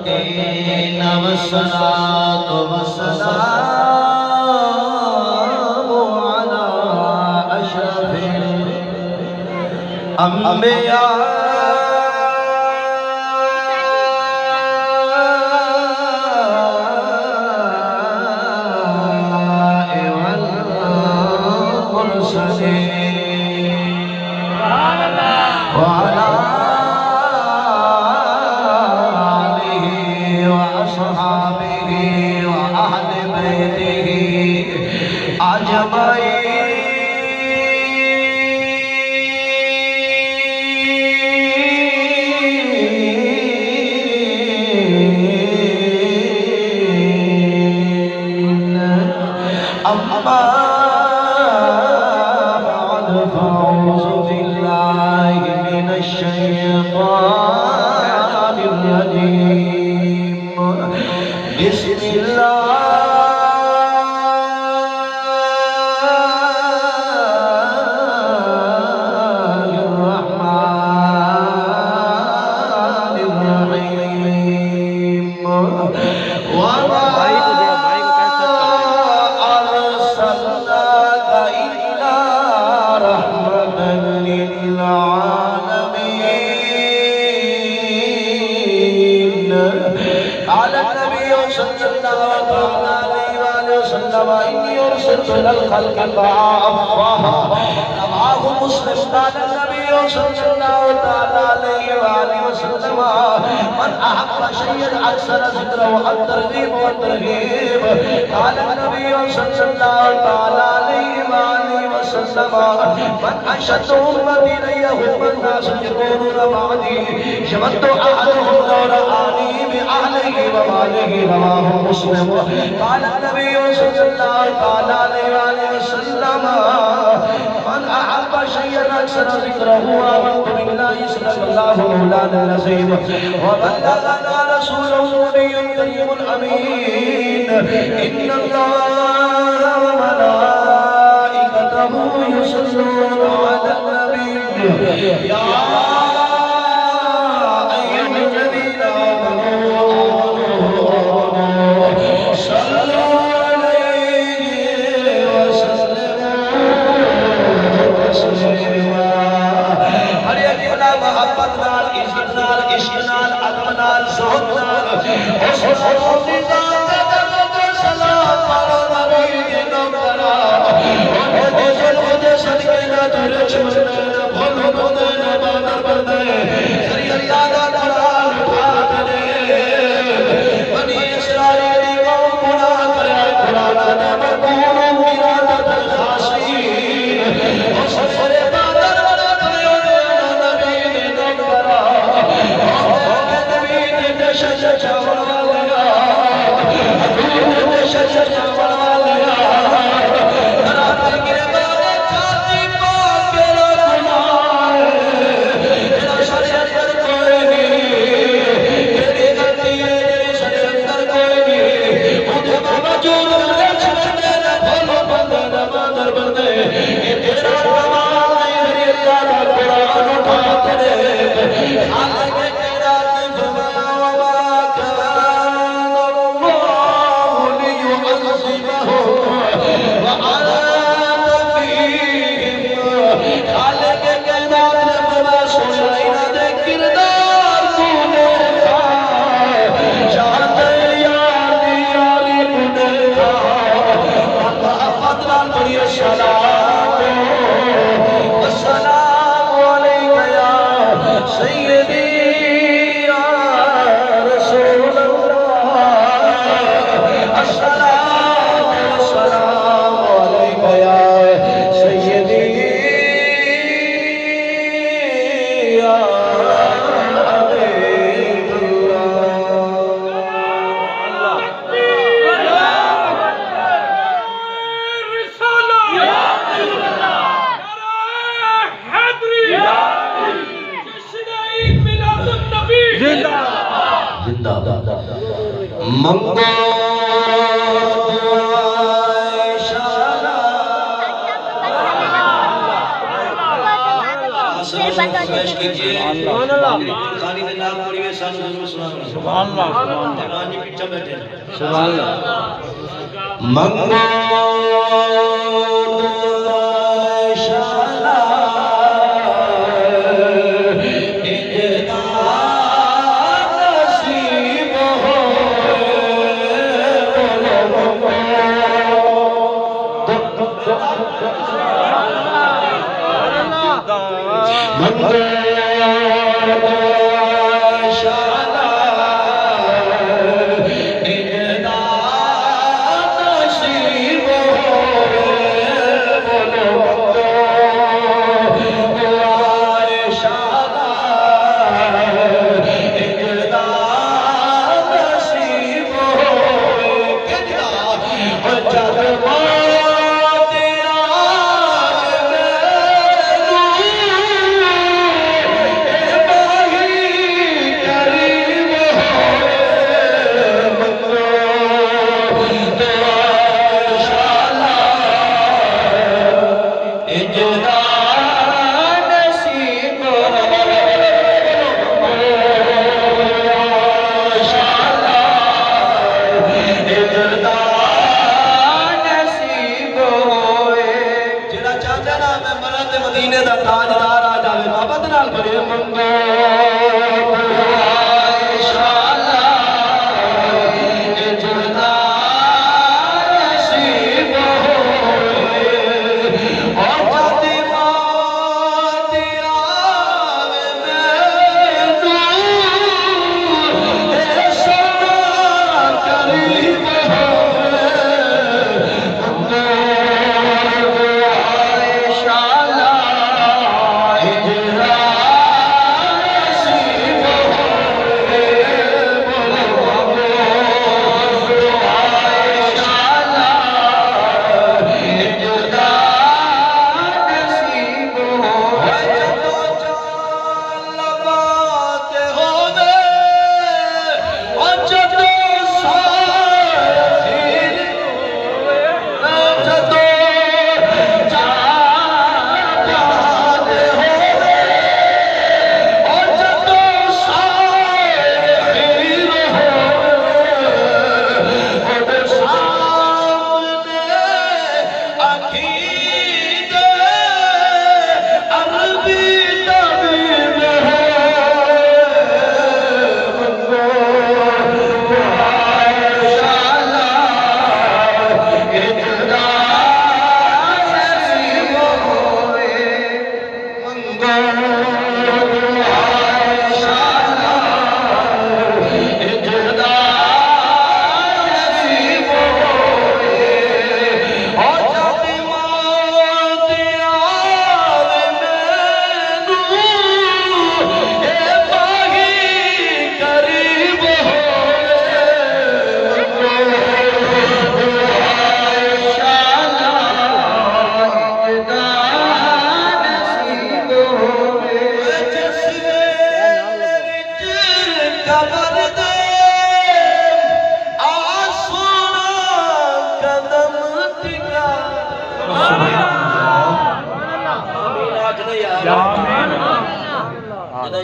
المتقين والصلاة والسلام على أشرف الأنبياء وعلى آله وأصحابه وأهل بيته أجمعين. أما بعد فأعوذ بالله من الشيطان الرجيم. بسم الله الرحمن الرحيم. وما أرسلناك إلا رحمة للعالمين. قال النبي صلى الله عليه وسلم إني أرسلت إلى الخلق كافة. رواه مسلم. قال النبي صلى الله عليه وسلم من أحب شيئا أكثر ذكره الترغيب والترهيب. قال النبي صلى الله عليه وسلم من أشد أمتي إليهم الناس يقولون بعدي شمت أحدهم لو رآني بأهله وماله. رواه مسلم. قال النبي صلى الله عليه وسلم من أحب شيئا أكثر ذكره وآمنت بالله صدق الله مولانا العظيم وبلغنا رسوله النبي الكريم الأمين. إن الله وملائكته يصلون على النبي يا أيها الذين آمنوا صلوا عليه وسلموا تسليما. ہر ایک بنا محبت نال عزت نال عشق نال ادب نال زہد نال حسن ذات درد سلام پڑھو نبی کے نام کرا. خود صدقے نہ تیرے چمنے نہ بھولو بندے نہ بادر بندے سری اللہ دا قرآن اٹھا دے. بنی اسرائیل کو گناہ کرے قرآن نے مقبول ارادت الخاشعین. حسن بادر بندے نبی نے نام کرا. نبی نے دشت چاوڑا لیا. نبی نے دشت چاوڑا لیا. خانی دے نام پڑھی میں سانو حضور صلی اللہ علیہ وسلم سبحان اللہ دیوانی پیچھا بیٹھے سبحان اللہ منگو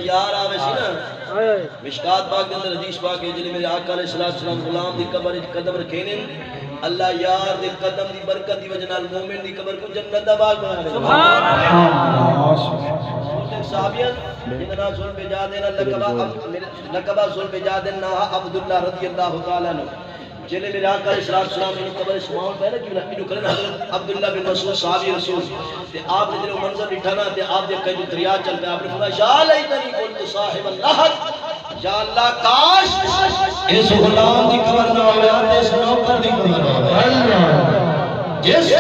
یار آوے سی نا مشکات پاک کے اندر حدیث پاک ہے جنہیں میرے آقا علیہ السلام غلام دی قبر قدم رکھے نے اللہ یار دے قدم دی برکت دی وجہ نال مومن دی قبر کو جنت دا باغ بنا دے سبحان اللہ صحابیان جنہاں سن پہ جا دینا لقبہ سن پہ جا دینا عبداللہ رضی اللہ تعالیٰ عنہ جنہیں میرے آقا علیہ السلام نے قبر اسماؤن پہلے کیوں نہ انہوں کرنا حضرت عبداللہ بن مسعود صحابی رسول تے آپ نے جنہوں منظر اٹھانا تے آپ جب کہیں جو دریا چل پہ آپ نے فرمایا یا لیتنی قلت صاحب اللہ یا اللہ کاش اس غلام دی قبر نہ ہوئے آتے اس نوکر دی قبر ہوئے جس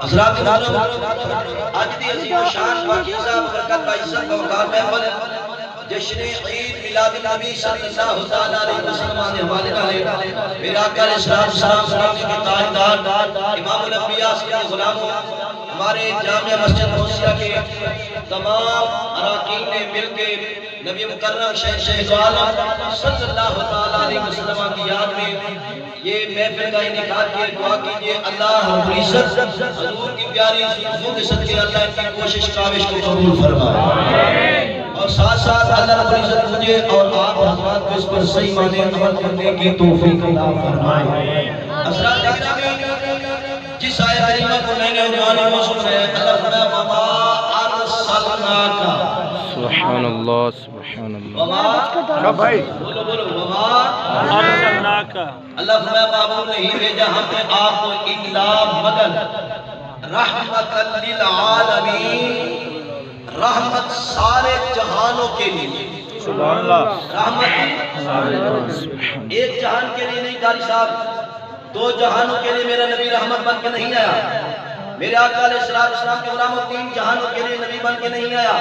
حضرات آج دی عظیم شان پاکیزہ برکت عزت و وقار محفل جشن عید میلاد النبی صلی اللہ تعالیٰ علیہ وسلم نے حوالے والے میرے آقا علیہ السلام کے تاجدار امام الانبیاء سید غلاموں ہمارے جامع مسجد موسیٰ کے تمام اراکین نے مل کے نبی مکرم شہید عالم صلی اللہ تعالیٰ علیہ وسلم کی یاد میں یہ محفل کا انعقاد کیے. دعا کیجئے اللہ رب العزت حضور کی پیاری زلفوں کے صدقے اللہ کی کوشش کاوش کو قبول فرمائے اور ساتھ ساتھ اللہ رب العزت مجھے اور آپ حضرات کو اس پر صحیح معنی عمل کرنے کی توفیق عطا فرمائے. حضرات اکرامی جس آیت کریمہ کو میں نے عنوان موضوع ہے اللہ فرمایا وما ارسلناک سبحان اللہ سبحان اللہ وما بولو وما ارسلناک اللہ فرمایا معبود نہیں بھیجا ہم نے آپ کو الا مگر رحمت للعالمین رحمت سارے جہانوں کے لیے. سبحان اللہ. رحمت ایک جہان کے لیے نہیں قاری صاحب دو جہانوں کے لیے میرا نبی رحمت بن کے نہیں آیا. میرے آقا علیہ السلام کے غلاموں تین جہانوں کے لیے نبی بن کے نہیں آیا.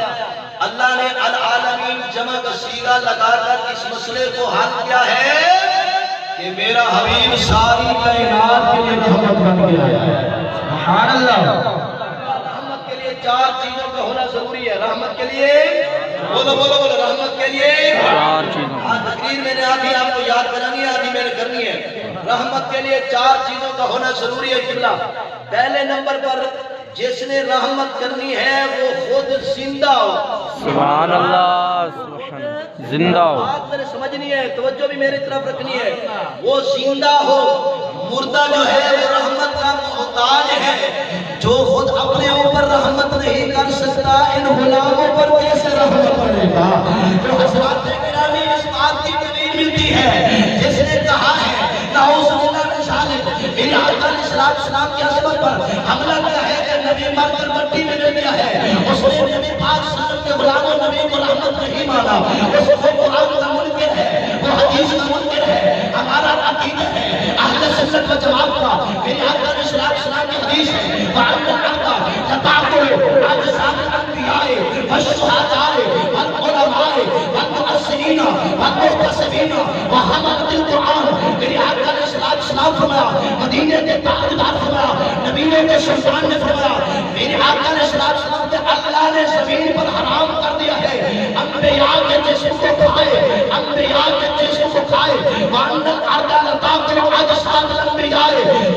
اللہ نے العالمین جمع کا صیغہ لگا کر اس مسئلے کو حل کیا ہے کہ میرا حبیب ساری کائنات کے لیے رحمت بن کے آیا ہے. سبحان اللہ. چار چیزوں کا ہونا ضروری ہے رحمت کے لیے. بولو بولو بولو رحمت کے لیے چار چیزوں. تقریر میں نے آدھی آپ کو یاد کرانی ہے آدھی میں نے کرنی ہے. رحمت کے لیے چار چیزوں کا ہونا ضروری ہے. قبلہ پہلے نمبر پر جس نے رحمت کرنی ہے وہ خود زندہ ہو. سبحان اللہ سبحان اللہ. زندہ ہو. بات میں نے سمجھنی ہے توجہ بھی میری طرف رکھنی ہے. وہ زندہ ہو. مردہ جو ہے وہ رحمت کا محتاج ہے. جو خود اپنے اوپر رحمت نہیں کر سکتا ان غلاموں پر کیسے رحمت کرے گا. جو حضرات گرامی اس بات کی دلیل ملتی ہے جس نے کہا ہے نعوذ باللہ من ذالک میرے آقا علیہ السلام کی عظمت پر حملہ کیا ہے کہ نبی مر کر مٹی میں دے دیا ہے. اس نے نبی پاک صلی اللہ علیہ وسلم کے غلاموں نبی کو رحمت نہیں مانا. اس کو قرآن کا منکر ہے وہ حدیث کا منکر ہے. ہمارا عقیدہ ہے اہل سنت و جماعت کا. میرے آقا علیہ السلام کی حدیث ہے وعند الحق تتعقل اجساد الانبیاء والشهداء والعلماء والمؤثرین والمحتسبین وحملۃ القرآن. میرے آقا علیہ السلام فرمایا مدینے کے تاجدار فرمایا نبیوں کے سلطان نے فرمایا میرے آقا علیہ السلام نے اللہ نے زمین پر حرام کر دیا ہے انبیاء کے جسم کو کھائے انبیاء کے جسم کو کھائے. وعند الارض تتعقل اجساد الانبیاء.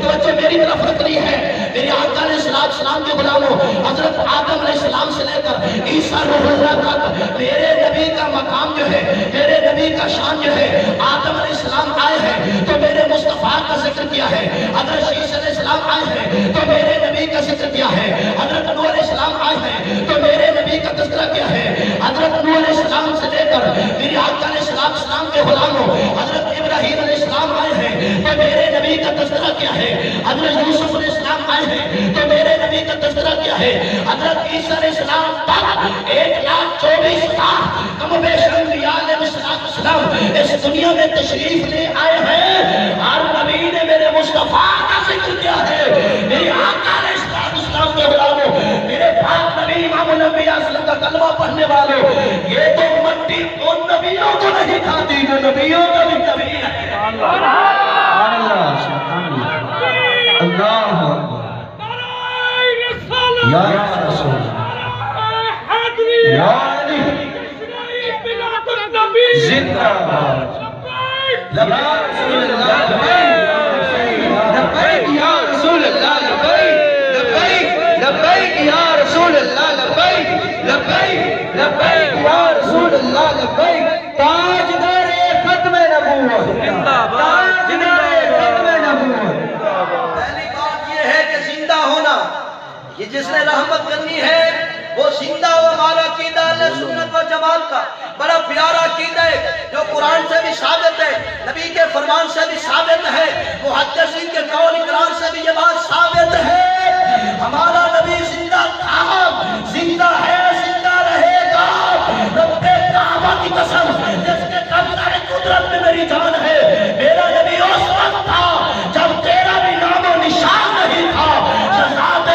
توجہ میری طرف رکھنی ہے. میرے آقا علیہ السلام کے غلاموں حضرت آدم علیہ السلام سے لے کر عیسیٰ روح اللہ تک میرے نبی کا مقام جو ہے میرے نبی کا شان جو ہے آدم علیہ السلام آئے ہیں تو میرے مصطفیٰ کا ذکر کیا ہے. حضرت عیسیٰ علیہ السلام آئے ہیں تو میرے نبی کا ذکر کیا ہے. حضرت نوح علیہ السلام آئے ہیں تو میرے نبی کا تذکرہ کیا ہے. حضرت نوح علیہ السلام سے لے کر میرے آقا علیہ السلام کے غلاموں حضرت ابراہیم علیہ السلام آئے ہیں تو میرے نبی کا تذکرہ کیا ہے. حضرت یوسف علیہ السلام آئے ہیں تو میرے نبی کا تذکرہ کیا ہے. حضرت عیسیٰ علیہ السلام تک 1,24,000 کم بیش انبیاء علیہ السلام اس دنیا میں تشریف لے آئے ہیں. ہر نبی نے میرے مصطفیٰ کا ذکر کیا ہے. میرے آقا علیہ السلام کے غلاموں میرے پاک نبی امام الانبیاء صلی اللہ علیہ وسلم کا کلمہ پڑھنے والوں یہ تو مٹی ان نبیوں کو نہیں کھاتی جو نبیوں کا بھی نبی ہے. سبحان اللہ سبحان اللہ اللہ یا رسول یا علی زندہ باد یا رسول اللہ لبیک یا رسول اللہ لبیک لبیک یا رسول اللہ لبیک لبیک لبیک یا رسول اللہ لبیک. تاجدار ختم نبوت تاجدار ختم نبوت. پہلی بات یہ ہے کہ زندہ ہونا یہ جس نے رحمت کرنی ہے وہ زندہ ہو. ہمارا عقیدہ اہل سنت و جماعت کا بڑا پیارا عقیدہ ہے جو قرآن سے بھی ثابت ہے نبی کے فرمان سے بھی ثابت ہے محدثین کے قول اقرار سے بھی یہ بات ثابت ہے. ہمارا نبی زندہ تھا زندہ ہے زندہ رہے گا. رب کعبہ کی قسم جس کے قبضہ قدرت میں میری جان ہے میرا نبی اس وقت تھا جب تیرا بھی نام و نشان نہیں تھا. ذات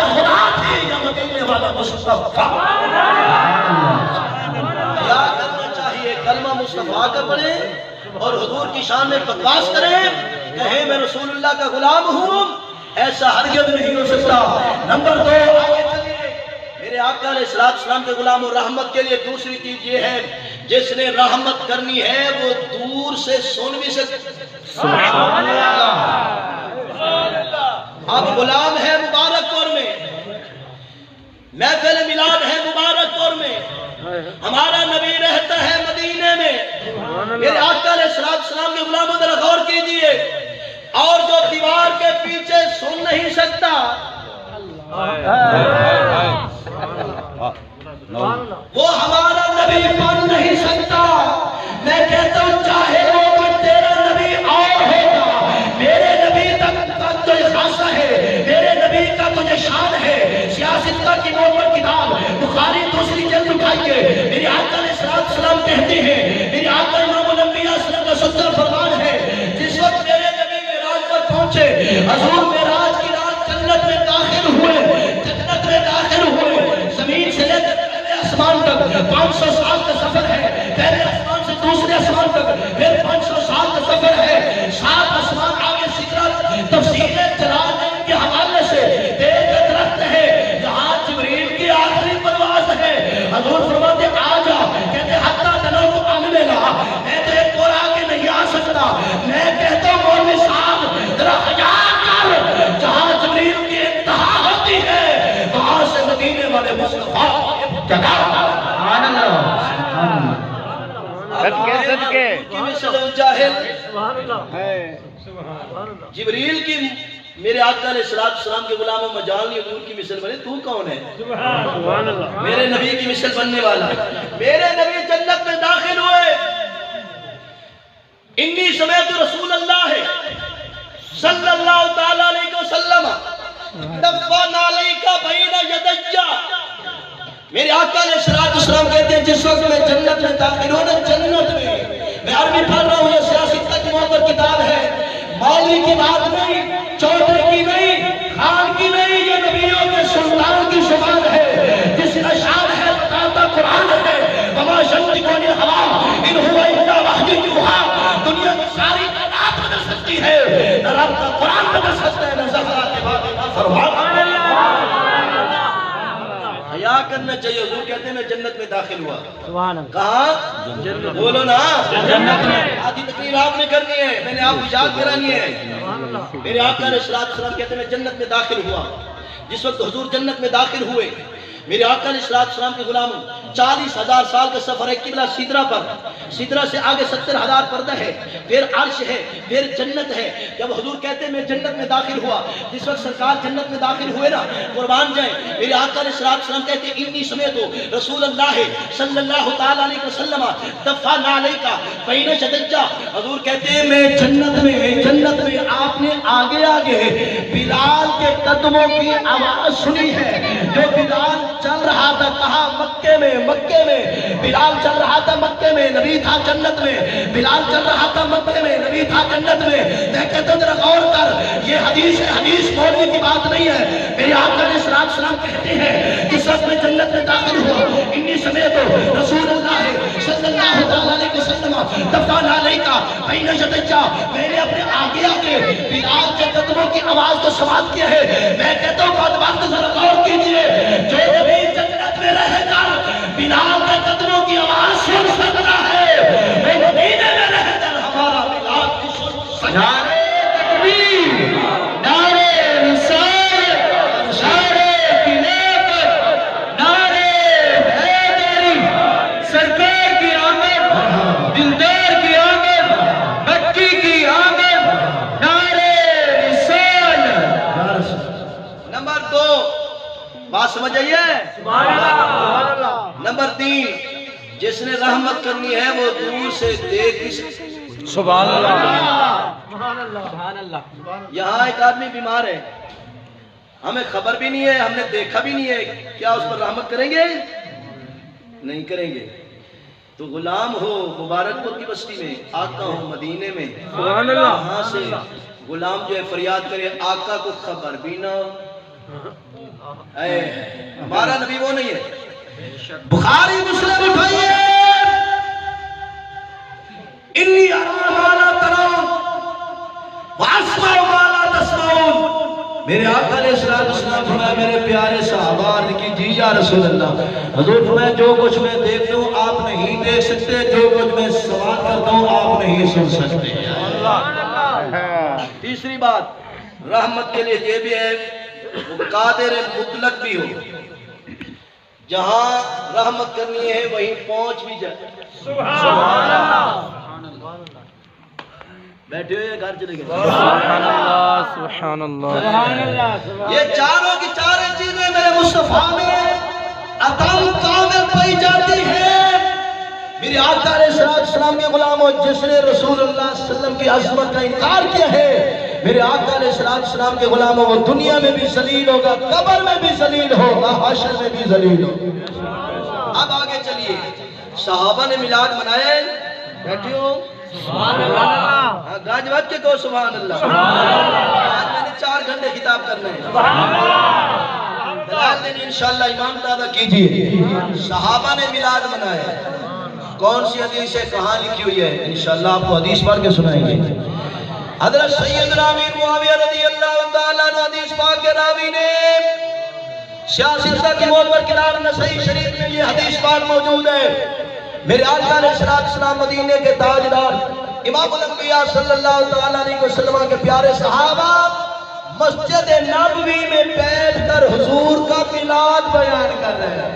شان میں بکواس کریں، کہیں میں رسول اللہ کا غلام ہوں، ایسا ہرگز نہیں ہو سکتا۔ نمبر 2، آگے چلیے، میرے آقا علیہ السلام کے غلام و رحمت کے لیے دوسری چیز یہ ہے، جس نے رحمت کرنی ہے وہ دور سے سن بھی سکتے۔ سبحان اللہ۔ اب غلام ہے مبارک پور میں، محفل میلاد ہے مبارک پور میں، ہمارا نبی رہتا ہے مدینے میں۔ میرے آقا علیہ السلام کے غلاموں ذرا غور کیجئے، اور جو دیوار کے پیچھے سن نہیں سکتا وہ ہمارا نبی بن نہیں سکتا۔ میں کہتا ہوں چاہے وہ تیرا نبی اور ہوگا، میرے نبی تک کا تجھے خاصہ ہے، میرے نبی کا تجھے شان ہے۔ سیاست کا نوبل کتاب بخاری دوسری جلد اٹھائیے، میرے آقا علیہ السلام کہتے ہیں، میرے آقا امام الانبیاء صلی اللہ علیہ وسلم کا فرمان ہے، جس وقت میرے نبی معراج پر پہنچے، حضور معراج کی رات جنت میں داخل ہوئے، جنت میں داخل ہوئے، زمین سے لے کر پہلے آسمان تک 500 سال کا سفر ہے، پہلے آسمان سے دوسرے آسمان تک پھر 500 سال کا سفر ہے، 7 آسمان آگے سدرۃ تفسیر جلال کے حوالے سے دیکھ درخت ہے، یہاں جبریل کی آخری پرواز ہے۔ حضور فرماتے آ جا، کہتے حتیٰ دنوں کو آنے لگا، میں تو ایک اور آگے نہیں آ سکتا۔ میں کہتا ہوں مولوی صاحب ذرا حیا کر، جہاں جبریل کی انتہا ہوتی ہے وہاں سے مدینے والے مصطفیٰ جگہ۔ سبحان اللہ، صدقے مثل الجاہل، جبریل کی میرے آقا علیہ السلام کے غلاموں میں جانلی حضور کی مثل بنے، تو کون ہے؟ میرے نبی کی مثل بننے والا۔ میرے نبی جنت میں داخل ہوئے، انی سمیت رسول اللہ صلی اللہ تعالیٰ علیہ وسلم دفن علیک بین یدیّ۔ میرے آقا علیہ السلام کہتے ہیں جس وقت میں جنت میں داخل ہوں نا، جنت میں عربی پڑھ رہا ہوں، یہ سیاست کا معتبر کتاب ہے، مولوی کی بات نہیں، چودھری کی نہیں، خان کی نہیں، یہ نبیوں کے سلطان کی زبان ہے، جس کا شان ہے بتاتا قرآن ہے، وما ينطق عن الهوى ان هو الا وحی یوحی۔ دنیا کی ساری کائنات بدل سکتی ہے، نہ رب کا قرآن بدل سکتا ہے، نہ زہرا کے بعد نہ فرمان۔ حیا کرنا چاہیے۔ حضور کہتے ہیں میں جنت میں داخل ہوا۔ کہاں؟ بولو نا، جنت میں۔ آدھی تقریر آپ نے کرنی ہے، میں نے آپ کو یاد کرانی ہے۔ میرے آقا علیہ السلام کہتے ہیں میں جنت میں داخل ہوا۔ جس وقت حضور جنت میں داخل ہوئے، میرے آقا علیہ السلام کے غلاموں 40,000 سال کا سفر ہے قبلہ سدرہ پر، سدرہ سے آگے 70,000 پردہ ہے، پھر عرش ہے، پھر جنت ہے۔ جب حضور کہتے ہیں میں جنت میں داخل ہوا، جس وقت سرکار جنت میں داخل ہوئے نا، قربان جائیں، میرے آقا علیہ السلام کہتے ہیں انی سمیتو رسول اللہ صلی اللہ تعالیٰ علیہ وسلم دفن علیک بین یدیّ۔ حضور کہتے ہیں میں جنت میں آپ نے آگے آگے بلال کے قدموں کی آواز سنی ہے، جو بلال چل رہا تھا کہاں؟ مکے میں بلال چل رہا تھا مکے میں، نبی تھا جنت میں، بلال چل رہا تھا مکے میں، نبی تھا جنت میں۔ میں کہتا ہوں ذرا غور کر، یہ حدیث مولوی کی بات نہیں ہے، میرے آقا علیہ السلام کہتے ہیں جس وقت میں جنت میں داخل ہوا، انی سمیت رسول اللہ صلی اللہ تعالیٰ علیہ وسلم دفن علیک بین یدیّ۔ میں نے اپنے آگے آگے بلال کے قدموں کی آواز کو سماعت کیا ہے۔ میں کہتا ہوں بات وقت ذرا غور کیجئے، جو نبی جنت میں رہ کر بلال کے قدموں کی آواز سن سکتا ہے، وہ مدینے میں رہ کر ہمارا بلال کی سن سکتا ہے۔ نعرہ تکبیر، نعرہ رسالت، نعرہ خلافت، نعرہ حیدری، سرکار کی آمد، دلدار کی آمد، مکی کی آمد، نعرہ رسالت۔ نمبر 2 بات سمجھ آئیے؟ نمبر 3 جس نے رحمت کرنی ہے وہ دور سے دیکھ بھی سکتے۔ سبحان اللہ۔ یہاں ایک آدمی بیمار ہے، ہمیں خبر بھی نہیں ہے، ہم نے دیکھا بھی نہیں ہے، کیا اس پر رحمت کریں گے؟ نہیں کریں گے۔ تو غلام ہو مبارک پور کی بستی میں، آقا ہو مدینے میں، وہاں سے غلام جو ہے فریاد کرے آقا کو خبر بھی نہ ہو۔ ہمارا نبی وہ نہیں ہے۔ بخاری مسلم اٹھائیے، انی ارا ما لا ترون وَاسْمَعُوا مَا لَا تَسْمَعُونَ، میرے آقا علیہ السلام فرمایا میرے پیارے صحابہ عرض کی جی یا رسول اللہ، حضور فرمایا جو کچھ میں دیکھ لوں آپ نہیں دیکھ سکتے، جو کچھ میں سماعت کرتا ہوں آپ نہیں سن سکتے۔ تیسری بات رحمت کے لیے یہ بھی ہے وہ قادر مطلق بھی ہو، جہاں رحمت کرنی ہے وہیں پہنچ بھی جائے۔ سبحان اللہ، بیٹھے ہوئے گھر چلے گئے۔ سبحان اللہ، سبحان اللہ۔ یہ چاروں کی چاریں چیزیں میرے مصطفیٰ میں عطا کامل پائی جاتی ہیں۔ میرے آقا علیہ السلام کے غلاموں، جس نے رسول اللہ صلی اللہ علیہ وسلم کی عظمت کا انکار کیا ہے، میرے آقا علیہ السلام کے غلاموں، وہ دنیا میں بھی ذلیل ہوگا، قبر میں بھی ذلیل ہوگا، حشر میں بھی ذلیل ہوگا۔ اب آگے چلیے، صحابہ نے میلاد منائے، بیٹھے ہو سبحان اللہ، گاج بات کے کہو سبحان اللہ۔ آج میں نے 4 گھنٹے خطاب کرنا ہے، دلال دیں انشاءاللہ، امام دادا کیجئے۔ صحابہ نے میلاد منایا، کون سی حدیث ہے، کہاں لکھی ہوئی ہے، انشاءاللہ آپ کو حدیث پڑھ کے سنائیں گے۔ حضرت سیدنا امیر معاویہ رضی اللہ تعالیٰ عنہ حدیث پاک کے راوی نے، سیاستہ کی موت پر کنار نسائی شریف میں یہ حدیث پاک موجود ہے۔ میرے آقا علیہ السلام مدینے کے تاجدار امام الانبیاء صلی اللہ تعالیٰ علیہ وسلم کے پیارے صحابہ مسجد نبوی میں بیٹھ کر حضور کا میلاد بیان کر رہے ہیں۔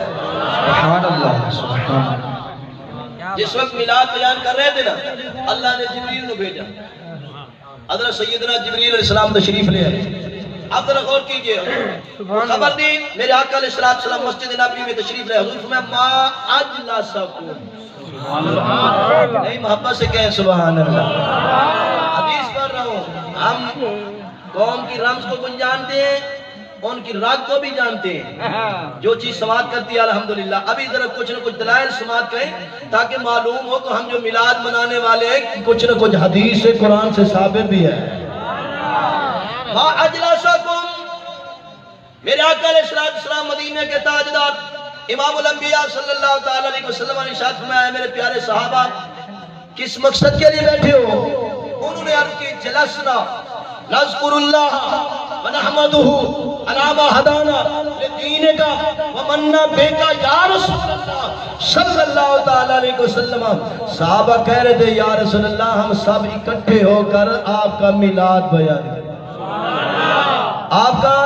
سبحان اللہ، سبحان اللہ۔ جس وقت میلاد بیان کر رہے تھے نا، اللہ نے جبریل کو بھیجا، حضرت سیدنا جبریل علیہ السلام تشریف لے آئے۔ اب ذرا غور کیجئے، خبر دی میرے آقا علیہ السلام مسجد نبوی میں تشریف لے، حضور فرمایا ما اجلسکم، نہیں محبت سے کہیں سبحان اللہ۔ حدیث پڑھ رہا ہوں، ہم قوم کی رمز کو کن جانتے ہیں، ان کی راگ کو بھی جانتے ہیں، جو چیز سماعت کرتی ہے الحمدللہ۔ ابھی ذرا کچھ نہ کچھ دلائل سماعت کریں تاکہ معلوم ہو کہ ہم جو میلاد منانے والے ہیں کچھ نہ کچھ حدیث سے قرآن سے ثابت بھی ہے۔ ما اجلسکم، میرے آقا علیہ السلام مدینے کے تاجدار امام الانبیاء صلی اللہ تعالیٰ علیہ وسلم نے ارشاد فرمایا میرے پیارے صحابہ کس مقصد کے لیے بیٹھے ہو؟ انہوں نے عرض کی جلسنا نذکر اللہ ونحمدہ علی ما ہدانا لدینک ومنا بک یا رسول اللہ صلی اللہ تعالیٰ علیہ وسلم۔ صحابہ کہہ رہے تھے یا رسول اللہ ہم سب اکٹھے ہو کر آپ کا میلاد بیان کریں، آپ کا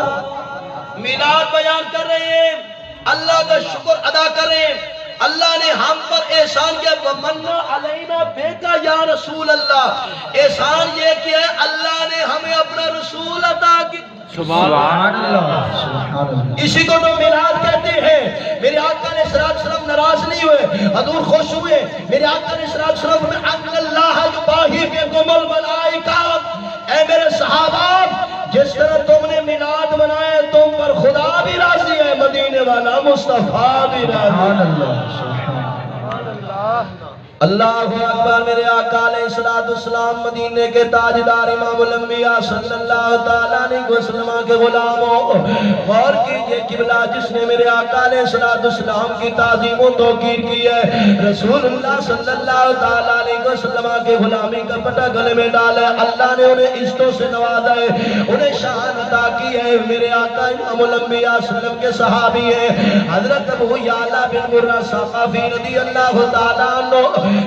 میلاد بیان کر رہے ہیں، اللہ کا شکر ادا کریں۔ اللہ نے ہم پر احسان کیا، وَمَنَّا عَلَيْنَا بِكَ یا رسول اللہ، احسان یہ کیا ہے اللہ نے ہمیں اپنا رسول عطا کی۔ سبحان اللہ، سبحان اللہ۔ اسی کو تو میلاد کہتے ہیں۔ میرے آقا علیہ السلام ناراض نہیں ہوئے، حضور خوش ہوئے۔ میرے آقا علیہ السلام میں ان اللہ یباہی بکم الملائکہ، اے میرے صحابہ جس طرح تم نے میلاد منایا تم پر خدا بھی راضی ہے، مدینے والا مصطفیٰ بھی راضی ہے۔ اللہ اکبر۔ میرے آقا علیہ السلام مدینے کے تاجدار امام الانبیاء صلی اللہ تعالیٰ علیہ وسلم کے غلاموں، غور کیجئے قبلہ جس نے میرے آقا علیہ السلام کی تعظیم و توقیر کی ہے، رسول اللہ صلی اللہ تعالیٰ علیہ وسلم کے غلامی کا پٹا گلے میں ڈالا ہے، اللہ نے انہیں عزتوں سے نوازا ہے، انہیں شان عطا کی ہے۔ میرے آقا امام الانبیاء صلی اللہ علیہ وسلم کے صحابی ہیں حضرت ابو یعلا بن مرہ ثقفی رضی اللہ تعالیٰ عنہ،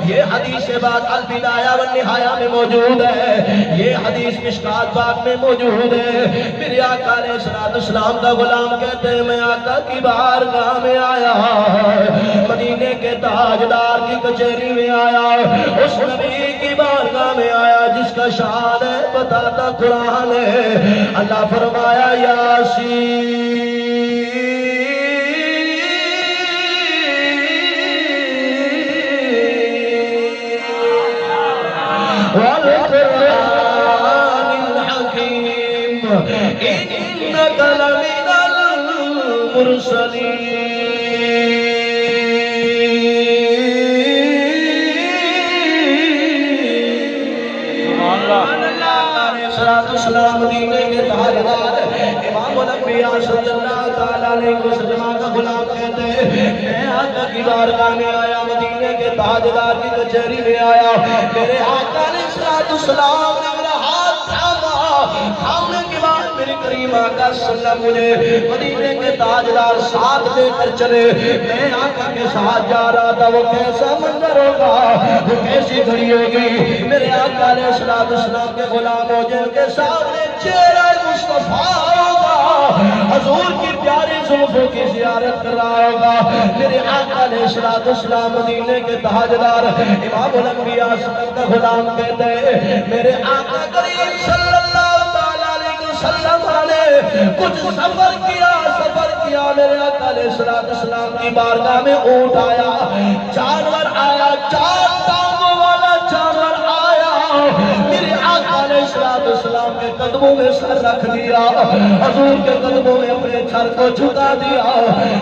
یہ حدیث بات البدایہ والنہایہ میں موجود ہے، یہ حدیث مشکات پاک میں موجود ہے۔ میرے آقا علیہ السلام کا غلام کہتے ہیں میں آقا کی بارگاہ میں آیا، مدینے کے تاجدار کی کچہری میں آیا، اس نبی کی بارگاہ میں آیا جس کا شان ہے بتاتا قرآن ہے۔ اللہ فرمایا یاسین والقرآن الحکیم انک لمن المرسلین۔ السلام مدینے کے تاجدار امام الانبیاء صلی اللہ تعالیٰ علیہ وسلم کا غلام کہتے ہیں میں آقا کی بارگاہ میں آیا، مدینے کے تاجدار کی کچہری میں آیا، میرے آقا علیہ السلام نے میرا ہاتھ تھام تھامنے کے بعد میرے کریم آقا صلی اللہ علیہ وسلم مجھے مدینے کے تاجدار ساتھ لے کر چلے. میں آقا کے ساتھ جا رہا تھا. وہ کیسا منظر ہوگا, وہ کیسی گھڑی ہوگی. میرے آقا علیہ السلام کے غلاموں جن کے سامنے چہرہ مصطفیٰ ہوگا, حضور کی پیاری زلفوں کی زیارت کر رہا ہوگا. میرے آقا علیہ السلام مدینے کے تاجدار امام الانبیاء صلی اللہ علیہ وسلم کا غلام کہتے ہیں میرے آقا کریم صلی اللہ تعالیٰ علیہ وسلم نے کچھ سفر کیا. میرے آقا علیہ السلام کی بارگاہ میں اونٹ آیا, جانور آیا, 4 ٹانگوں والا جانور آیا. میرے آقا علیہ السلام کے قدموں میں سر رکھ دیا, حضور کے قدموں میں اپنے سر کو جھکا دیا.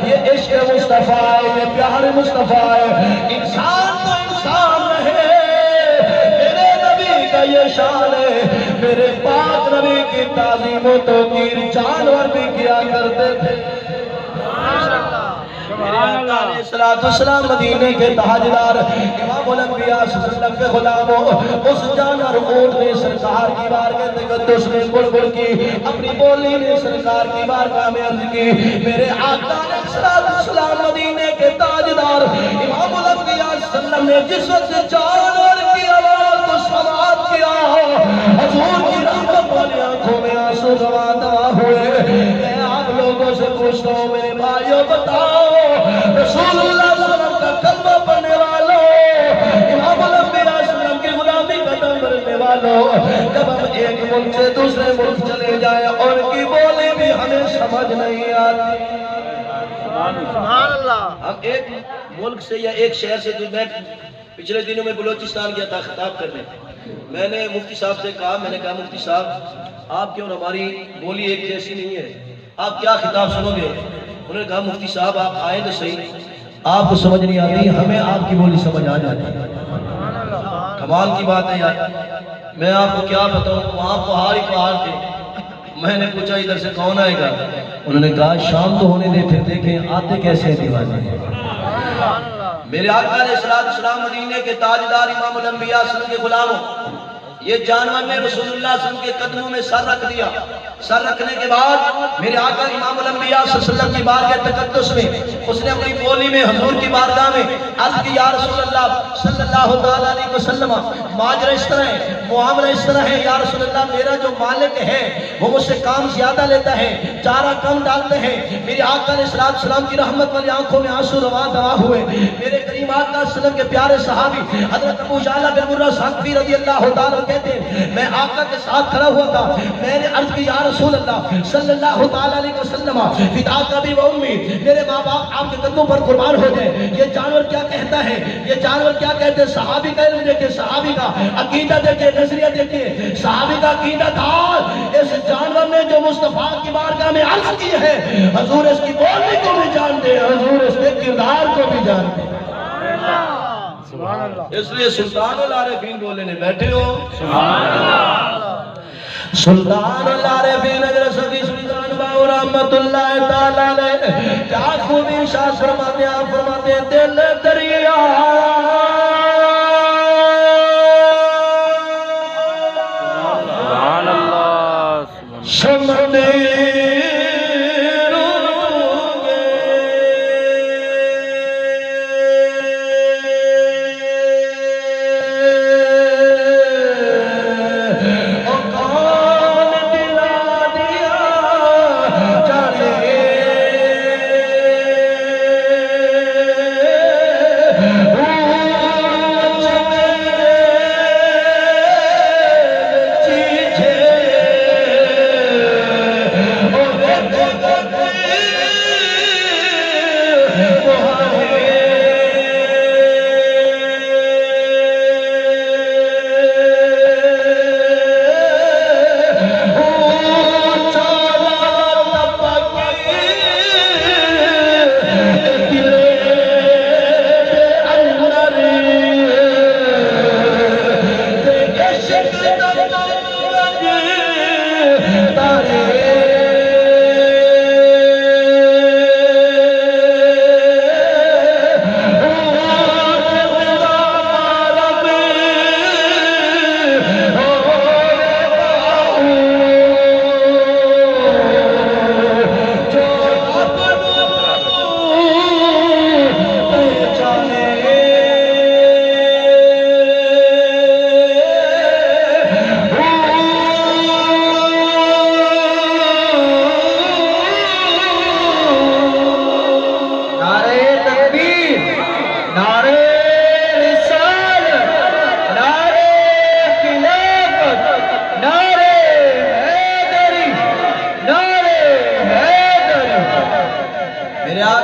یہ عشق مصطفیٰ ہے, یہ پیار مصطفیٰ ہے. انسان تو انسان رہے, میرے نبی کا یہ شان ہے. میرے پاک نبی کی تعظیم و توقیر جانور بھی کیا کرتے تھے. میرے آقا علیہ السلام مدینے کے تاجدار امام الانبیاء صلی اللہ علیہ وسلم کے غلاموں اس جانور اونٹ نے سرکار کی بارگاہ تقدس میں بلبل کی اپنی بولی نے سرکار کی بارگاہ میں عرض کی. میرے آقا علیہ السلام مدینے کے تاجدار امام الانبیاء صلی اللہ علیہ وسلم نے جس وقت جانور کی آواز کو سماعت کیا, حضور کی رحمت والی آنکھوں میں آنسو رواں دوا ہوئے. میں آپ لوگوں سے پوچھتا ہوں میرے بھائیوں بتاؤ, رسول اللہ صلی اللہ علیہ وسلم کا کلمہ پڑھنے والوں, امام الانبیاء صلی اللہ علیہ وسلم کی غلامی قدم بھرنے والوں, جب ہم ایک ملک سے دوسرے ملک چلے جائیں اور ان کی بولی بھی ہمیں سمجھ نہیں آتی. سبحان اللہ. ہم ایک ملک سے یا ایک شہر سے میں پچھلے دنوں میں بلوچستان گیا تھا خطاب کرنے. میں نے مفتی صاحب سے کہا, میں نے کہا مفتی صاحب آپ کیوں ہماری بولی ایک جیسی نہیں ہے, آپ کیا خطاب سنو گے؟ انہوں نے کہا مفتی صاحب آپ آئیں تو صحیح, آپ کو سمجھ نہیں آتی, ہمیں آپ کی بولی سمجھ آ جاتی ہے. کمال کی بات ہے یار. میں آپ کو کیا بتاؤں, وہاں پہاڑ ہی پہاڑ تھے. میں نے پوچھا ادھر سے کون آئے گا؟ انہوں نے کہا شام تو ہونے دے, پھر دیکھیں آتے کیسے ہیں دیوانے. میرے آقا علیہ السلام مدینے کے تاجدار امام الانبیاء صلی اللہ علیہ وسلم کے غلاموں, یہ جانور نے رسول اللہ صلی اللہ علیہ وسلم کے قدموں میں سر رکھ دیا. سر رکھنے کے بعد میرے آقا امام الانبیاء صلی اللہ علیہ وسلم کی بارگاہ تقدس میں اس نے اپنی بولی میں حضور کی بارگاہ میں عرض کی یا رسول اللہ صلی اللہ تعالیٰ علیہ وسلم, ماجرہ اس طرح ہے, معاملہ اس طرح ہے یا رسول اللہ, میرا جو مالک ہے وہ مجھ سے کام زیادہ لیتا ہے, چارہ کم ڈالتے ہیں. میرے آقا علیہ السلام کی رحمت والی آنکھوں میں آنسو رواں دوا ہوئے. میرے کریم آقا صلی اللہ علیہ وسلم کے پیارے صحابی حضرت ابو جعلہ بن مرہ ثقفی رضی اللہ تعالیٰ کہتے ہیں میں آقا کے ساتھ کھڑا ہوا تھا. میں نے عرض کی یا رسول اللہ صلی اللہ تعالیٰ علیہ وسلم فداک ابی و امی, میرے ماں باپ آپ کے قدموں پر قربان ہو جائے. یہ جانور کیا کہتا ہے, یہ جانور کیا کہتے ہیں؟ صحابی کا علم دیکھیں, صحابی کا عقیدہ دیکھیں, نظریہ دیکھیں. صحابی کا عقیدہ تھا اس جانور نے جو مصطفیٰ کی بارگاہ میں عرض کی ہے, حضور اس کی بولی کو بھی جانتے ہیں, حضور اس کے کردار کو بھی جانتے ہیں. اس لیے سلطان العارفین بولے نے بیٹھے ہو. سلطان العارفین حضرت سیدی سلطان باہو رحمت اللہ تعالیٰ علیہ کیا خوبی شاہ فرماتے ہیں, فرماتے ہیں دل دریا سبحان اللہ. سمندر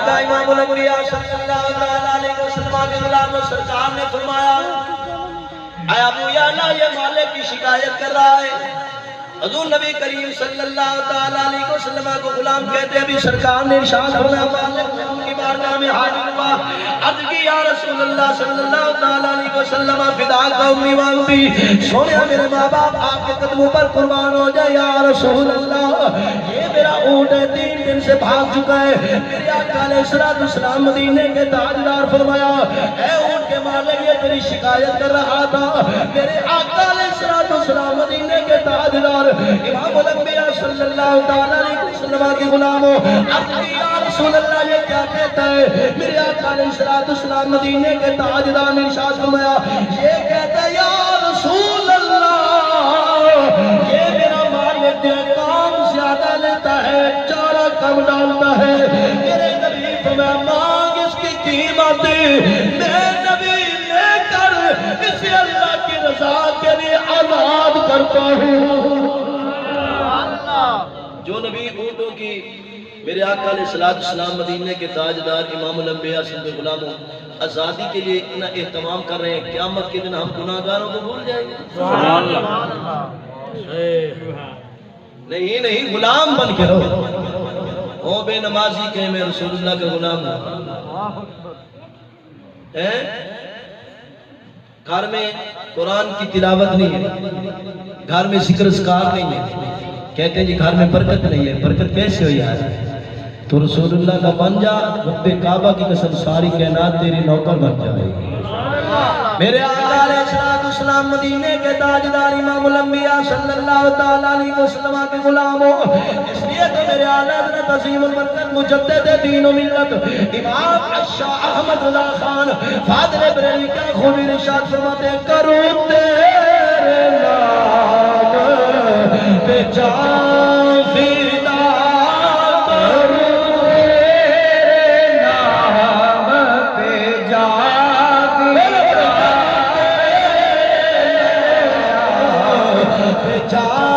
آقا امام الانبیاء صلی اللہ علیہ وسلم کے غلام سرکار نے فرمایا اے ابو یعلا یہ مالک کی شکایت کر رہا ہے. حضور نبی کریم صلی اللہ علیہ وسلم کو غلام کہتے ہیں. ابھی سرکار نے ارشاد فرمایا مالک نے ان کی بارگاہ میں حاضر ہوا. عرض کی یا رسول اللہ صلی اللہ علیہ وسلم فدا کا امی و ابی سونے میرے ماں باپ آپ کے قدموں پر قربان ہو جائے یا رسول اللہ. یہ میرا اونٹ ہے 3 دن سے بھاگ چکا ہے. میرے آقا علیہ السلام مدینے کے تاجدار فرمایا اے اونٹ کے مالک یہ تیری شکایت کر رہا تھا. میرے آقا علیہ السلام مدینے کے تاجدار امام الانبیاء صلی اللہ علیہ وسلم کے غلاموں یا رسول اللہ یہ کیا کہتا ہے. میرے آقا علیہ السلام مدینے کے تاجدار نے ارشاد فرمایا یہ کہتا ہے یا رسول اللہ یہ میرا مالک کام زیادہ لیتا ہے چارہ کم ڈالتا ہے. میرے نبی فرمایا مانگ اس کی قیمت میں نبی لے کر اسے اللہ کی رضا کے لیے آزاد کرتا ہوں. جو نبی اونٹوں کی میرے آقا علیہ السلام مدینے کے تاجدار امام الانبیاء صلی اللہ علیہ وسلم غلاموں آزادی کے لیے اتنا اہتمام کر رہے ہیں قیامت کے دن ہم گناہگاروں کو بھول جائیں گے. سبحان اللہ. نہیں غلام بن کے رہو. او بے نمازی کہ میں رسول اللہ کا غلام ہوں. گھر میں قرآن کی تلاوت نہیں ہے گھر میں ذکر اذکار نہیں ہے کہتے ہیں جی گھر میں برکت نہیں ہے. برکت کیسے ہو یار تو رسول اللہ کا بن جا رب کعبہ کی قسم ساری کائنات تیری نوکر بن جائے گی. میرے آقا علیہ السلام مدینے کے تاجدار امام الانبیاء صلی اللہ علیہ وسلم کے غلاموں اس لیے تو میرے اعلیٰ حضرت عظیم البرکت مجدد دین و ملت امام شاہ احمد رضا خان فاضل بریلوی کا خوبی ارشاد فرماتے کروں تیرے نام پہ جان فدا کروں تیرے نام پہ جان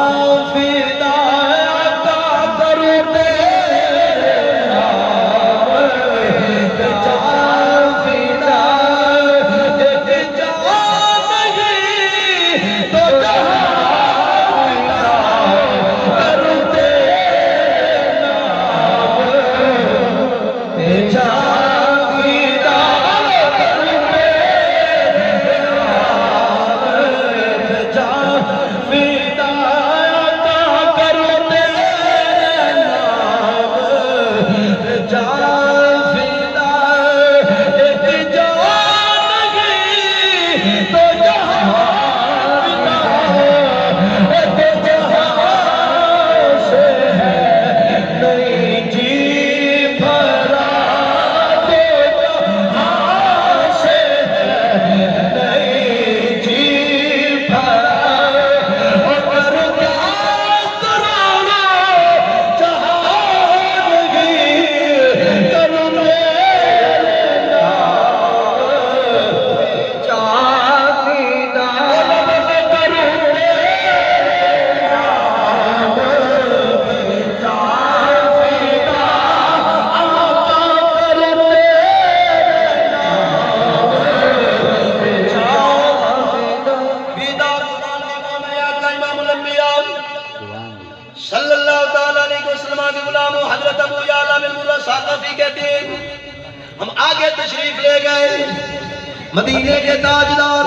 مدینے کے تاجدار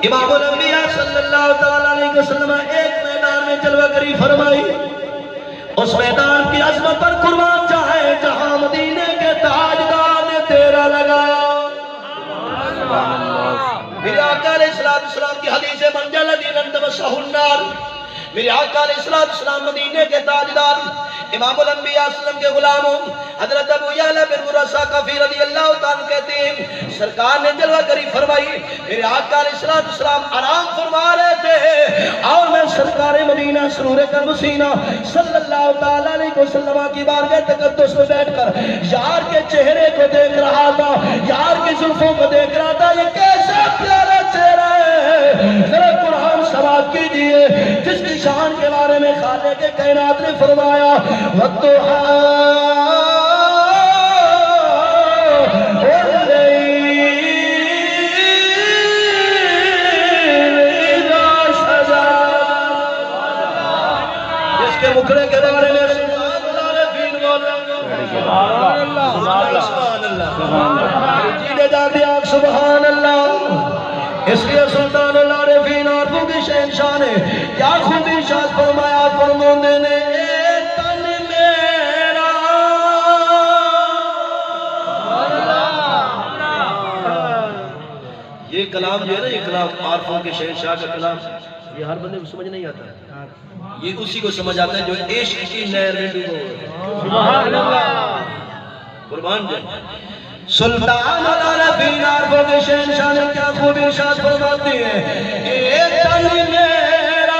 امام الانبیاء صلی اللہ علیہ وسلم ایک میدان میں جلوہ گری فرمائی. اس میدان کی عظمت پر قربان جائے جہاں مدینے کے تاجدار نے تیرا لگایا. میرے آقا علیہ السلام کی حدیث من جلدی لندبسہ النار. میرے آقا علیہ السلام مدینے کے تاجدار امام الانبیاء صلی اللہ علیہ وسلم کے غلاموں حضرت ابو یعلا بن مرہ کفی رضی اللہ تعالیٰ کہتے ہیں سرکار نے جلوہ گری فرمائی. میرے آقا علیہ السلام آرام فرما رہے تھے اور میں سرکار مدینہ سرور قلب سینہ صلی اللہ علیہ وسلم کی بارگاہ تقدس میں بیٹھ کر یار کے چہرے کو دیکھ رہا تھا یار کی زلفوں کو دیکھ رہا تھا. یہ کیسا پیارا چہرہ ہے ذرا قرآن سماعت کیجئے جس کی شان کے بارے میں خالق کائنات نے فرمایا وَالضُّحَىٰ جینے جاگ دیا سبحان اللہ. اس لیے سلطان العارفین عارفوں کی شہنشاہ نے کیا خوب ارشاد فرمایا فرمانے نے اے تن میرا یہ کلام جو ہے نا یہ کلام عارفوں کے شہنشاہ کا کلام یہ ہر بندے کو سمجھ نہیں آتا ہے یہ اسی کو سمجھ آتا ہے جو عشق کی نہر میں ڈوبا سبحان اللہ قربان جائے. سلطان العارفین عارفوں کے شہنشاہ نے کیا خوب ارشاد فرماتے ہیں اے تن میرا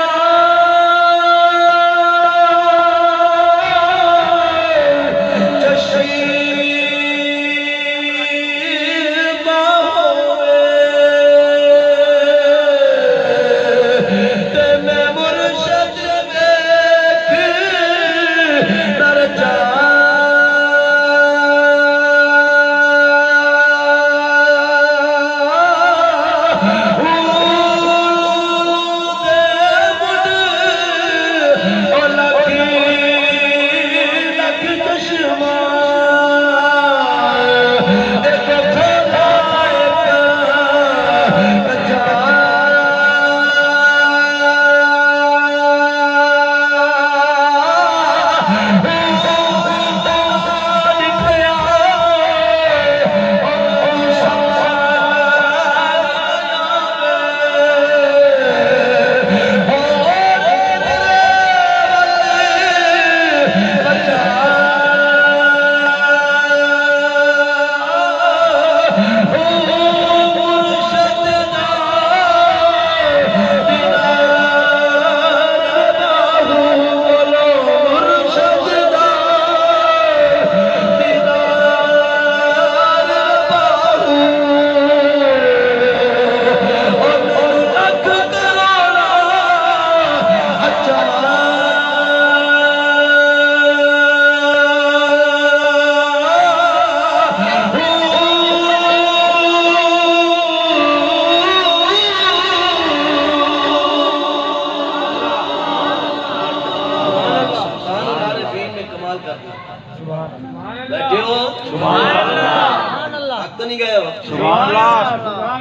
بیٹھے ہو سبحان اللہ حق تو نہیں گئے ہو سبحان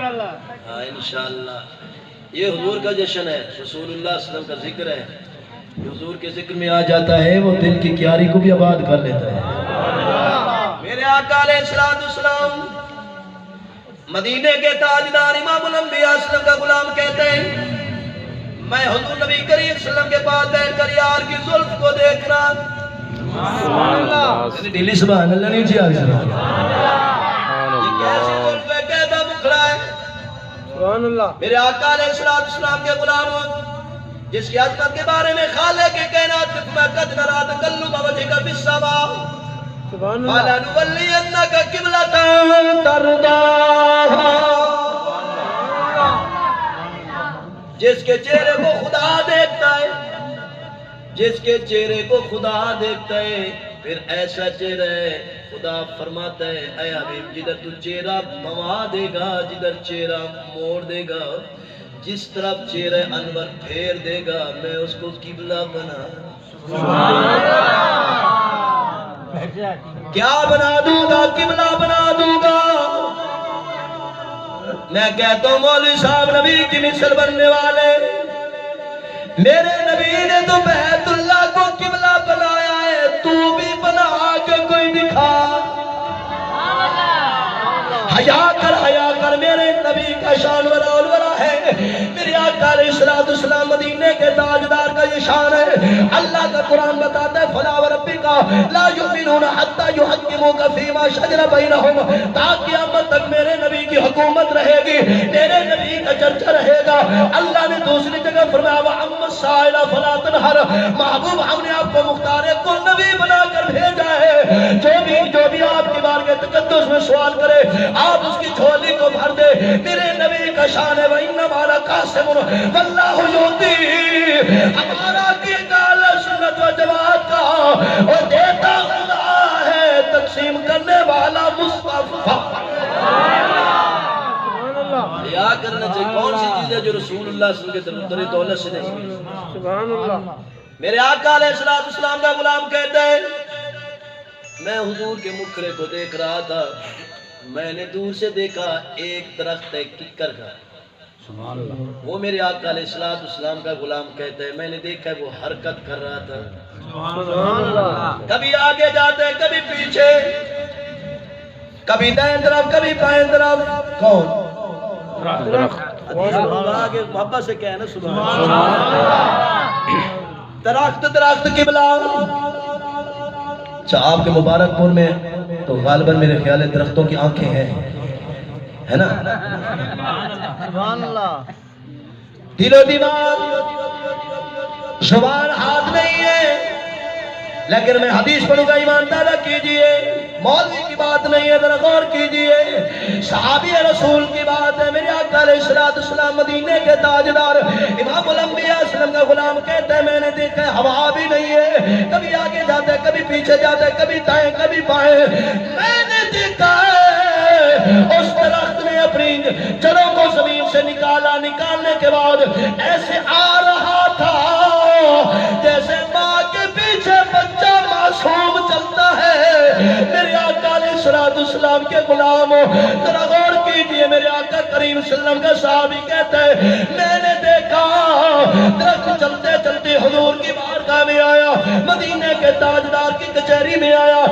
اللہ انشاءاللہ. یہ حضور کا جشن ہے رسول اللہ صلی اللہ علیہ وسلم کا ذکر ہے جو حضور کے ذکر میں آ جاتا ہے وہ دل کی کیاری کو بھی آباد کر لیتا ہے. میرے آقا علیہ السلام مدینے کے تاجدار امام الانبیاء صلی اللہ علیہ وسلم کا غلام کہتے ہیں میں حضور نبی کریم صلی اللہ علیہ وسلم کے پاس بیٹھ کر یار کی زلف کو دیکھ رہا سبحان اللہ دلی سبحان اللہ نہیں چاہیے سبحان اللہ یہ کیسی زلف ہے کہتا مکھڑا ہے سبحان اللہ. میرے آقا علیہ السلام کے غلام جس کی عظمت کے بارے میں خالق کائنات میں قد نرا تقلب وجهك في السماء سبحان اللہ قال نولینک قبلۃ ترضاها جس کے چہرے کو خدا دیکھتا ہے جس کے چہرے کو خدا دیکھتا ہے پھر ایسا چہرہ ہے خدا فرماتا ہے اے حبیب جدھر تو چہرہ بما دے گا جدھر چہرہ موڑ دے گا جس طرف چہرہ انور پھیر دے گا میں اس کو قبلہ بنا سبحان اللہ کیا بنا دوں گا قبلہ بنا دوں گا. میں کہتا ہوں مولوی صاحب نبی کی مثل بننے والے میرے نبی نے تو بیت اللہ کو قبلہ بنایا ہے تو بھی بنا کے کوئی دکھا حیا کر میرے نبی کا شان ورا الورا ہے. میرے آقا علیہ السلام مدینے کے تاجدار کا یہ شان ہے. اللہ کا قرآن بتاتا ہے فلا وربک لا یؤمنون حتی یحکموک فیما شجر بینہم تاکہ قیامت تک میرے نبی کی حکومت رہے گی میرے نبی کا چرچا رہے گا. اللہ نے دوسری جگہ فرمایا وَأَمَّا السَّائِلَ فَلَا تَنْهَرْ محبوب ہم نے آپ کو مختار کل نبی بنا کر بھیجا ہے جو بھی آپ کی بارگاہ تقدس میں سوال کرے آپ اس کی جھولی کو بھر دے. میرے نبی کا شان ہے وَإِنَّمَا لَقَاسِمٌ وَاللَّهُ يُعْطِي ہمارا عقیدہ سنت و جماعت کا اور دیتا خدا ہے تقسیم کرنے والا مصطفیٰ. ریا کرنا چاہیے کون سی چیز ہے جو رسول اللہ صلی اللہ علیہ وسلم کے دولت سے نہیں سبحان اللہ. میرے آقا علیہ السلام کا غلام کہتا ہے میں حضور کے مکھرے کو دیکھ رہا تھا میں نے دور سے دیکھا ایک درخت ہے ککر کا، وہ میرے آقا علیہ السلام کا غلام کہتا ہے میں نے دیکھا وہ حرکت کر رہا تھا، کبھی آگے جاتا ہے کبھی پیچھے، کبھی دائیں طرف کبھی بائیں طرف۔ کون؟ آگے محبت سے کہنا سبحان اللہ۔ درخت درخت قبلہ۔ اچھا آپ کے مبارک پور میں تو غالباً میرے خیال ہے درختوں کی آنکھیں ہیں، ہے نا؟ سبحان اللہ۔ دل و دماغ زبان ہاتھ نہیں ہے، لیکن میں حدیث پڑھوں گا ایمان پیدا کیجئے، مولوی کی بات نہیں ہے، ذرا غور کیجئے، صحابی رسول کی بات ہے۔ میرے آقا علیہ السلام مدینے کے تاجدار امام الانبیاء وسلم کا غلام کہتے ہیں میں نے دیکھا ہے ہوا بھی نہیں ہے، کبھی آگے جاتا ہے کبھی پیچھے جاتا ہے، کبھی دائیں کبھی بائیں، میں نے دیکھا ہے اس درخت نے اپنی جڑوں کو زمین سے نکالا، نکالنے کے بعد ایسے آ رہا تھا جیسے ماں کے پیچھے بچہ معصوم چلتا ہے۔ میرے آقا علیہ السلام کے غلام ذرا غور کیجئے، میرے آقا کریم صلی اللہ علیہ وسلم کا صحابی کہتا ہے میں نے دیکھا درخت چلتے چلتے حضور کی بارگاہ میں آیا، مدینے کے تاجدار کی کچہری میں آیا،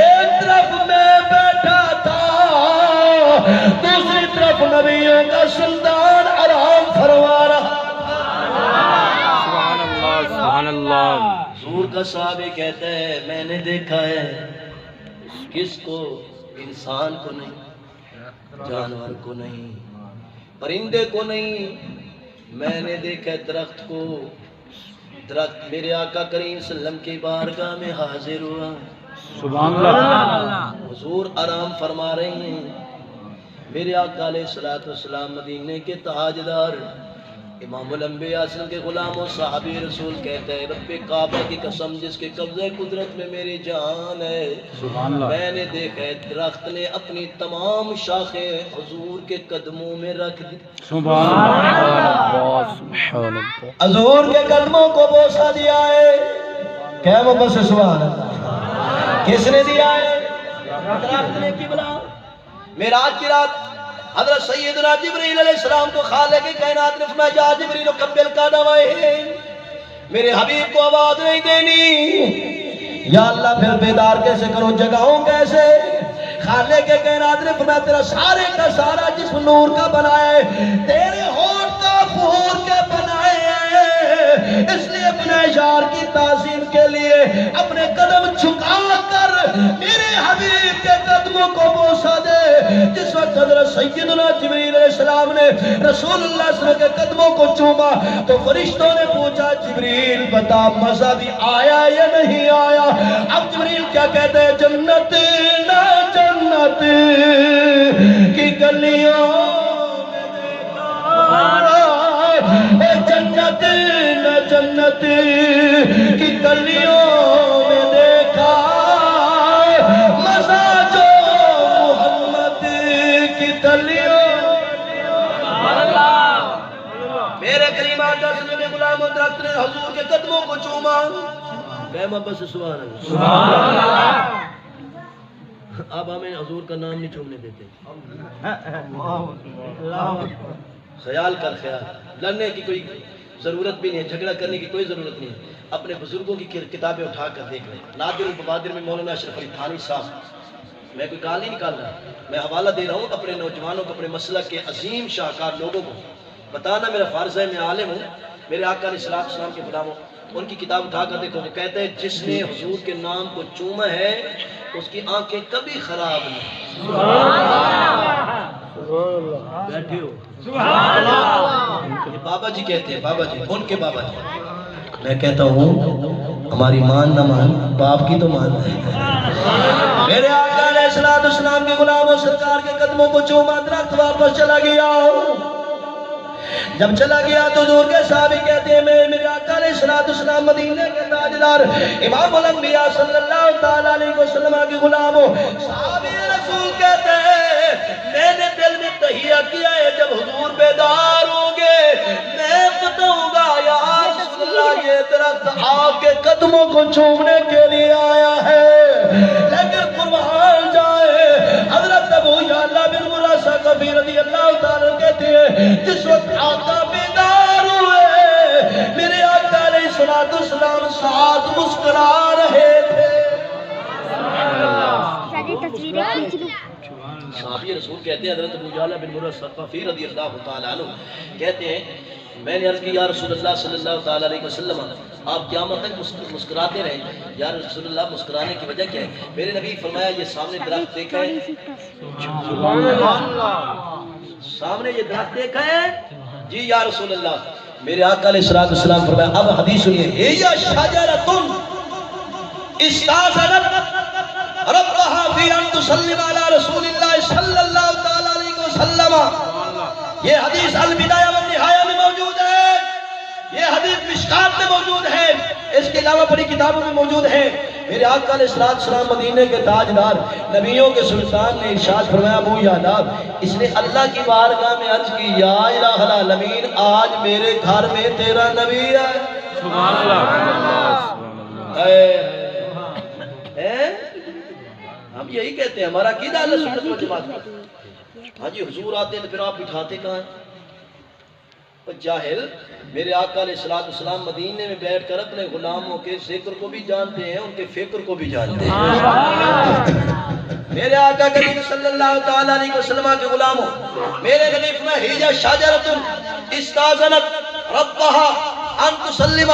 ایک طرف میں بیٹھا تھا، دوسری طرف نبیوں کا سلطان آرام فرما رہا۔ سبحان اللہ۔ حضور کا صحابی کہتا ہے میں نے دیکھا ہے، کس کو؟ انسان کو نہیں، جانور کو نہیں، پرندے کو نہیں، میں نے دیکھا درخت کو۔ درخت میرے آقا کریم صلی اللہ علیہ وسلم کی بارگاہ میں حاضر ہوا، سبحان اللہ۔ حضور آرام فرما رہے ہیں، میرے آقا علیہ السلام مدینے کے تاجدار امام الانبیاء وسلم کے غلام و صحابی رسول کہتے ہیں رب کعبہ کی قسم جس کے قبضہ قدرت میں میری جان ہے، میں نے دیکھا ہے درخت نے اپنی تمام شاخیں حضور کے قدموں میں رکھ دی، حضور کے قدموں کو بوسہ دیا ہے۔ کیا محبت سے سبحان اللہ؟ کس نے دیا ہے؟ درخت نے قبلہ۔ معراج کی رات حضرت سیدنا جبریل علیہ السلام کو خالق کائنات نے فرمایا یا جبریل قبل قدمائے، میرے حبیب کو آواز نہیں دینی۔ یا اللہ پھر بیدار کیسے کروں، جگاؤں کیسے؟ خالق کائنات نے فرمایا تیرا سارے کا سارا جسم نور کا بنایا ہے، تیرے ہونٹ کافور کے بنائے ہیں، اس لیے اپنے یار کی تعظیم کے لیے اپنے قدم جھکا کر میرے حبیب کے قدموں کو بوسہ دے۔ جس وقت حضرت سیدنا جبریل علیہ السلام نے رسول اللہ صلی اللہ علیہ وسلم کے قدموں کو چوما تو فرشتوں نے پوچھا جبریل بتا مزہ بھی آیا یا نہیں آیا؟ اب جبریل کیا کہتے ہیں جنت نہ جنت کی گلیوں میں دیکھا، جنت نہ جنت کی گلیوں میں دیکھا، مزہ جو محمد کی گلیوں۔ میرے کریم آقا صلی اللہ علیہ وسلم غلام و درخت نے حضور کے قدموں کو چوما، کہ محبت سے سبحان اللہ۔ اب ہمیں حضور کا نام نہیں چومنے دیتے، خیال کر خیال، لڑنے کی کوئی ضرورت بھی نہیں ہے، جھگڑا کرنے کی کوئی ضرورت نہیں ہے، اپنے بزرگوں کی کتابیں اٹھا کر دیکھ لیں۔ نادر البوادر میں مولانا اشرف علی تھانوی صاحب، میں کوئی کال نہیں نکال رہا، میں حوالہ دے رہا ہوں اپنے نوجوانوں کو، اپنے مسلک کے عظیم شاہکار لوگوں کو بتانا میرا فرض ہے، میں عالم ہوں، میرے آقا علیہ السلام کے غلاموں، ان کی کتاب اٹھا کر دیکھو، وہ کہتے ہیں جس نے حضور کے نام کو چوما ہے اس کی آنکھیں کبھی خراب نہیں۔ بیٹھے ہو بابا جی کہتے ہیں، بابا جی ان کے بابا جی، میں کہتا ہوں ہماری مان نہ مان باپ کی تو مان ہے۔ میرے آقا علیہ السلام کے غلام و سرکار کے قدموں کو چوما، درخت واپس چلا گیا۔ جب چلا گیا تو حضور کے صحابی کہتے ہیں میرے آقا علیہ السلام مدینے کے تاجدار امام الانبیاء صلی اللہ تعالیٰ علیہ وسلم کے غلاموں صحابی رسول کہتے ہیں میں نے دل میں تہیہ کیا ہے جب حضور بیدار ہوں گے میں بتاؤں گا یا رسول اللہ یہ درخت آپ کے قدموں کو چومنے کے لیے آیا ہے، لیکن قربان جائے حضرت ابو یعلا مسکرا رہے تھے. ساری تصویریں کھینچ لوں. صحابی رسول کہتے ہیں حضرت ابو جہل بن مرہ ثقفی رضی اللہ تعالیٰ عنہ کہتے ہیں میں نے عرض کی یا رسول اللہ صلی اللہ تعالیٰ علیہ وسلم آپ قیامت تک مسکراتے رہیں یا رسول اللہ مسکرانے کی وجہ کیا ہے؟ میرے نبی فرمایا یہ سامنے درخت دیکھا ہے, سامنے یہ درخت دیکھا ہے جی یا رسول اللہ. میرے آقا علیہ السلام فرمایا اب حدیث سنیے ہی شجرۃ استاذنت ربها فی ان تسلم علی رسول اللہ صلی اللہ تعالی علیہ وسلم. یہ حدیث البدایہ والنہایہ میں موجود ہے, یہ حدیث مشکات میں موجود ہے, اس کے علاوہ بڑی کتابوں میں موجود ہے. میرے آقا علیہ السلام مدینے کے تاجدار نبیوں کے سلطان نے ارشاد فرمایا ابو یاداب اس نے اللہ کی بارگاہ میں عرض کی یا الہ العالمین آج میرے گھر میں تیرا نبی ہے. سبحان اللہ. ہم یہی کہتے ہیں ہمارا عقیدہ اہل سنت و جماعت کا. ہاں جی حضور آتے ہیں تو پھر آپ بٹھاتے کہاں ہیں جاہل. میرے آقا علیہ السلام مدینے میں بیٹھ کر اپنے غلاموں کے ذکر کو بھی جانتے ہیں, ان کے فکر کو بھی جانتے ہیں. میرے آقا کریم صلی اللہ تعالیٰ علیہ وسلم کے غلاموں میرے نبی فرمایا ہی شجرۃ استاذنت ربها ان تسلم.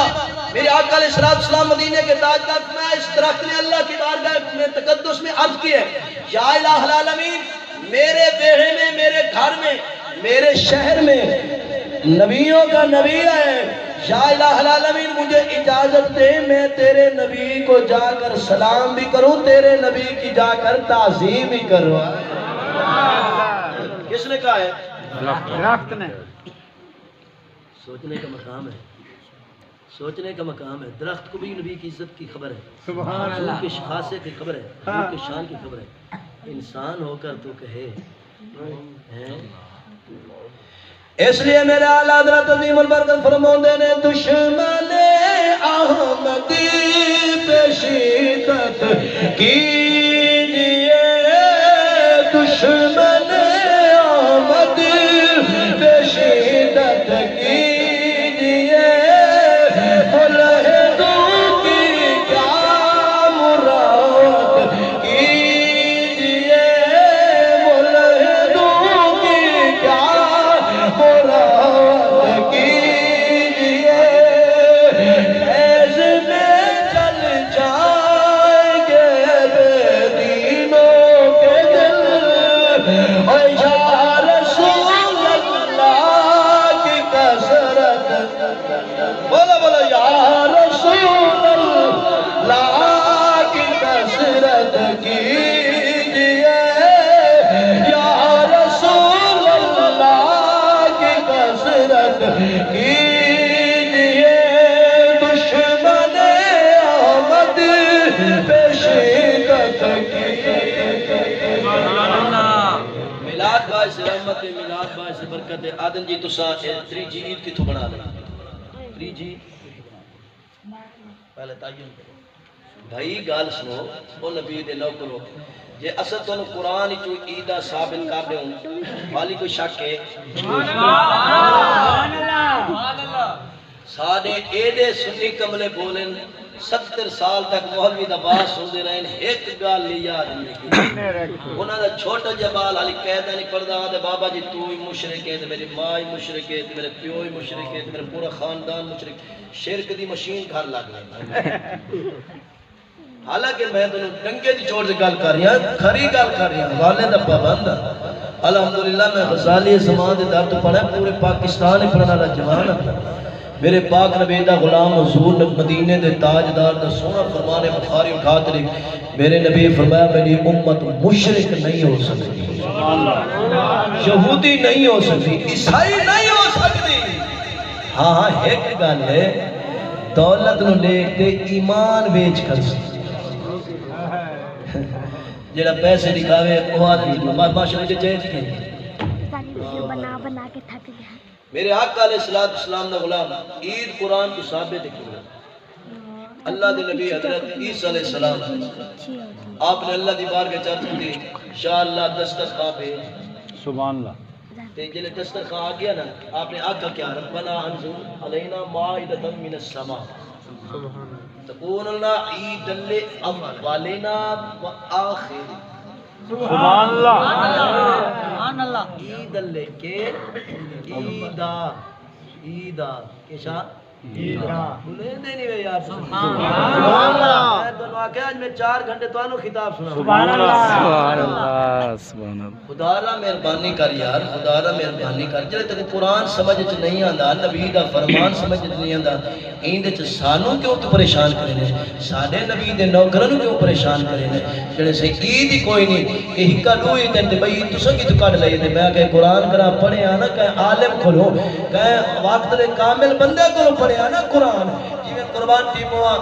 میرے آقا علیہ السلام مدینے کے تاجدار فرمایا اس درخت نے اللہ کی بارگاہ میں تقدس میں عرض کی ہے یا الہ العالمین میرے بیڑے میں میرے گھر میں میرے شہر میں نبیوں کا نبی ہے, یا الہ العالمین مجھے اجازت دے میں تیرے نبی کو جا کر سلام بھی کروں, تیرے نبی کی جا کر تعظیم بھی کروں. کس نے کہا ہے؟ درخت نے. سوچنے کا مقام ہے, سوچنے کا مقام ہے. درخت کو بھی نبی کی عزت کی خبر ہے, سبحان اللہ. ان کی شخاصت کی خبر ہے, ان کی شان کی خبر ہے. انسان ہو کر تو کہے اس لیے میرے اعلیٰ حضرت عظیم البرکت فرماتے نے دشمن احمدی پہ شدت کیجئے, دشمن احمدی پہ شدت کیجئے, ملحدوں کی کیا مراد کیجئے, ملحدوں کی کیا مراد کیجئے, ایسے میں چل جائیں گے بے دینوں کے دل, اور یا رسول اللہ کی کثرت, بولو بولو یا رسول اللہ کی کثرت کیجئے, یا رسول اللہ کی کثرت کیجئے, دشمن احمد پہ شدت کیجئے. میلاد باعث رحمت, میلاد باعث برکت. آدم جی تساں 3G عید کتھوں بنا لیں؟ 3G پہلے تعین کرو بھائی, گال سنو او نبی دے نوکرو, جے اصل تو قرآن چو عیدہ ثابت کر دے ہوں والی کوئی شک ہے؟ ساڑھے ایڈے سنی کملے بولن 70 سال تک مولوی دا باس ہوندے رہن, ایک گال لی یاد نہیں کی. انہاں دا چھوٹا جبال علی قیدہ نہیں پڑھدا دے بابا جی تو ہی مشرک ہے, میری ماں ہی مشرک ہے, میرے پیو ہی مشرک ہے, میرا پورا خاندان مشرک. شرک دی مشین گھر لگ گئی. حالانکہ میں تو ڈنگے دی چوٹ سے گل کر رہی ہوں, کھری گل کر رہی ہوں, والے دا پابند. الحمدللہ میں غزالی زمان دے در تو پڑھا, پورے پاکستان ہی پڑھنا رہا جوان. میرے پاک نبی دا غلام حضور مدینے دے تاجدار دا سونا فرمان بخاری اٹھا کر میرے نبی فرمایا میری امت مشرک نہیں ہو سکتی, یہودی نہیں ہو سکتی, عیسائی نہیں ہو سکتی. ہاں ہاں ایک گل ہے, دولت نو لے کے ایمان بیچ کر سکتی. جڑا پیسے دکھاوے وہ آدمی ماشاءاللہ دے چاہیے تھی. ساری ویڈیو بنا بنا کے تھک گیا. میرے آقا علیہ السلام دا غلام عید قرآن کو ثابت ہے. اللہ دے نبی حضرت عیسیٰ علیہ السلام آپ نے اللہ دی بار کے چاہتے تھے انشاءاللہ دسترخوان پہ سبحان اللہ. تے جلے دسترخوان آ گیا نا, آپ نے آقا کیا ربنا انزل علینا مائدۃ من السماء, تقول اللہ عید الاولنا وآخر سبحان اللہ عید اللہ کے عیدہ کیسا بولے نہیں وے یار سبحان اللہ میں تو واقعہ آج میں 4 گھنٹے تو انو خطاب سنا سبحان اللہ سبحان اللہ سبحان اللہ خدا را مہربانی کر یار خدا را مہربانی کر جڑے تک قرآن سمجھ چ نہیں آندا نبی دا فرمان سمجھ چ نہیں آندا ایندے چ سانو کیوں تو پریشان کرے نے ساڈے نبی دے نوکراں نو کیوں پریشان کرے نے جڑے سے عید ہی کوئی نہیں اے ہکا ڈوئی تے بھئی تساں کی تو کڈ لئی تے میں کہ قرآن کرا پڑھیا نا کہ عالم کھولو کہ وقت دے کامل بندے کولوں پڑھیا نا قرآن جویں قربان ٹیموا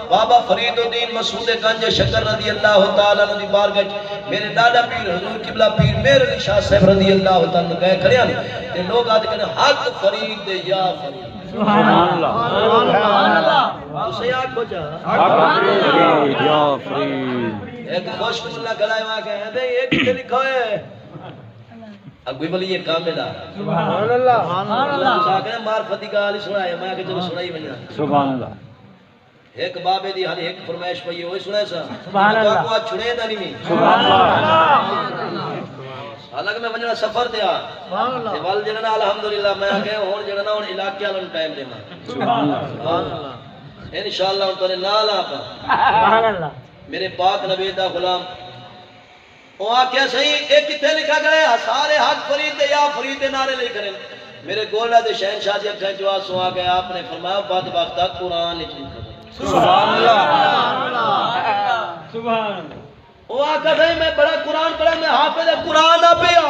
بابا فرید الدین مسعود گنج شکر رضی اللہ تعالی عنہ دی بارگاہ میرے دادا پیر حضور قبلہ پیر مہر علی شاہ صاحب رضی اللہ تعالی عنہ کہے کھڑے ہیں تے لوگ آتے کہنے حق فرید دے یا فرید سبحان اللہ اسے آنکھو جا فرید یا فرید ایک خوش ملا گلائے وہاں کہے دے ایک کتے لکھو ہے اب کوئی بولی یہ کام ملا سبحان اللہ ساکنے معرفتی کا حالی سنائے میں کہ چلو سنائی بنیا سبحان اللہ ایک بابے دی حالی ایک فرمائش پئی ہوئی سنائے سا سبحان اللہ کو آج چھڑے دا نہیں سبحان اللہ حالانکہ میں وجنا سفر دیا وال جڑنا الحمدللہ میں کہ ہن جڑنا ہن علاقے والوں ٹائم دینا سبحان اللہ انشاءاللہ ہن تو نال آپ سبحان اللہ میرے پاک نبی دا غلام وہ آکھیا صحیح ایک کتے لکھا گئے سارے حق فرید دے یا فرید دے نعرے لے کریں میرے گولہ دے شہنشاہ دی اکھیں جو آسو آ گئے آپ نے فرمایا بدبختہ قرآن لکھا سبحان اللہ سبحان وہ آقا بھائی میں بڑا قرآن پڑھا میں حافظ قرآن نہ پیا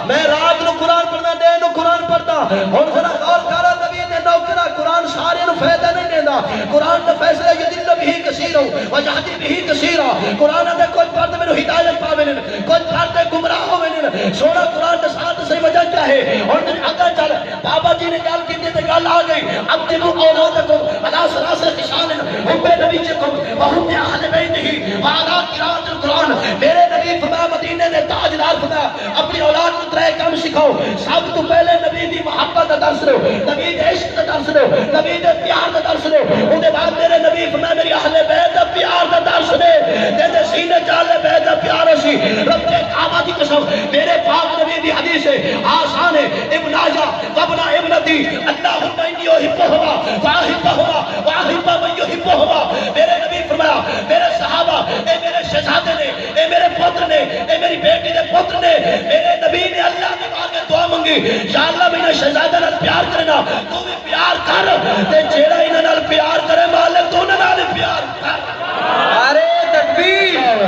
میں رات نو قرآن پڑھنا دے نو قرآن پڑھتا ہن ذرا غور کرا نبی دے نوکرا قرآن سارے نو فائدہ نہیں دیندا قرآن دا فیصلہ یدل بھی کثیر و یہدی بھی کثیر قرآن دے کوئی پڑھ میرے ہدایت پاوے نے کوئی پڑھ تے گمراہ ہوے نے سونا قرآن دے ساتھ صحیح وجہ کیا ہے اور تے اگے چل بابا جی نے گل کیتی تے گل آ گئی اب تے اولادکم علی سراس خشان ہم بے نبی چکم وہم اہل بیت ہی وعلى قراءۃ القرآن میرے نبی فرمایا مدینے دے تاجدار فرمایا اپنی اولاد کو 3 کام سکھاؤ سب تو پہلے نبی دی محبت دا درس لو نبی دے عشق دا درس لو نبی دے پیار دا درس لو اون دے بعد میرے نبی فرمایا میری اہل بیت دا پیار دا درس دے تے سینے چالے بیت دا پیار اسی رب دے کعبہ دی قسم میرے پاک نبی دی حدیث ہے آسان ہے ابن آجا وابن ابنتی اللہم انی احبہما واحبہما واحب من یحبہما میرے نبی فرمایا میرے صحابہ اے میرے شہزادے نے اے میرے پتر نے اے میری بیٹی دے پتر نے میرے نبی نے اللہ کے بارے دعا مانگی یا اللہ میں شہزادہ نال پیار کرنا تو بھی پیار کر تے جیڑا انہاں نال پیار کرے مالک تو انہاں نال پیار کر نعرہ تکبیر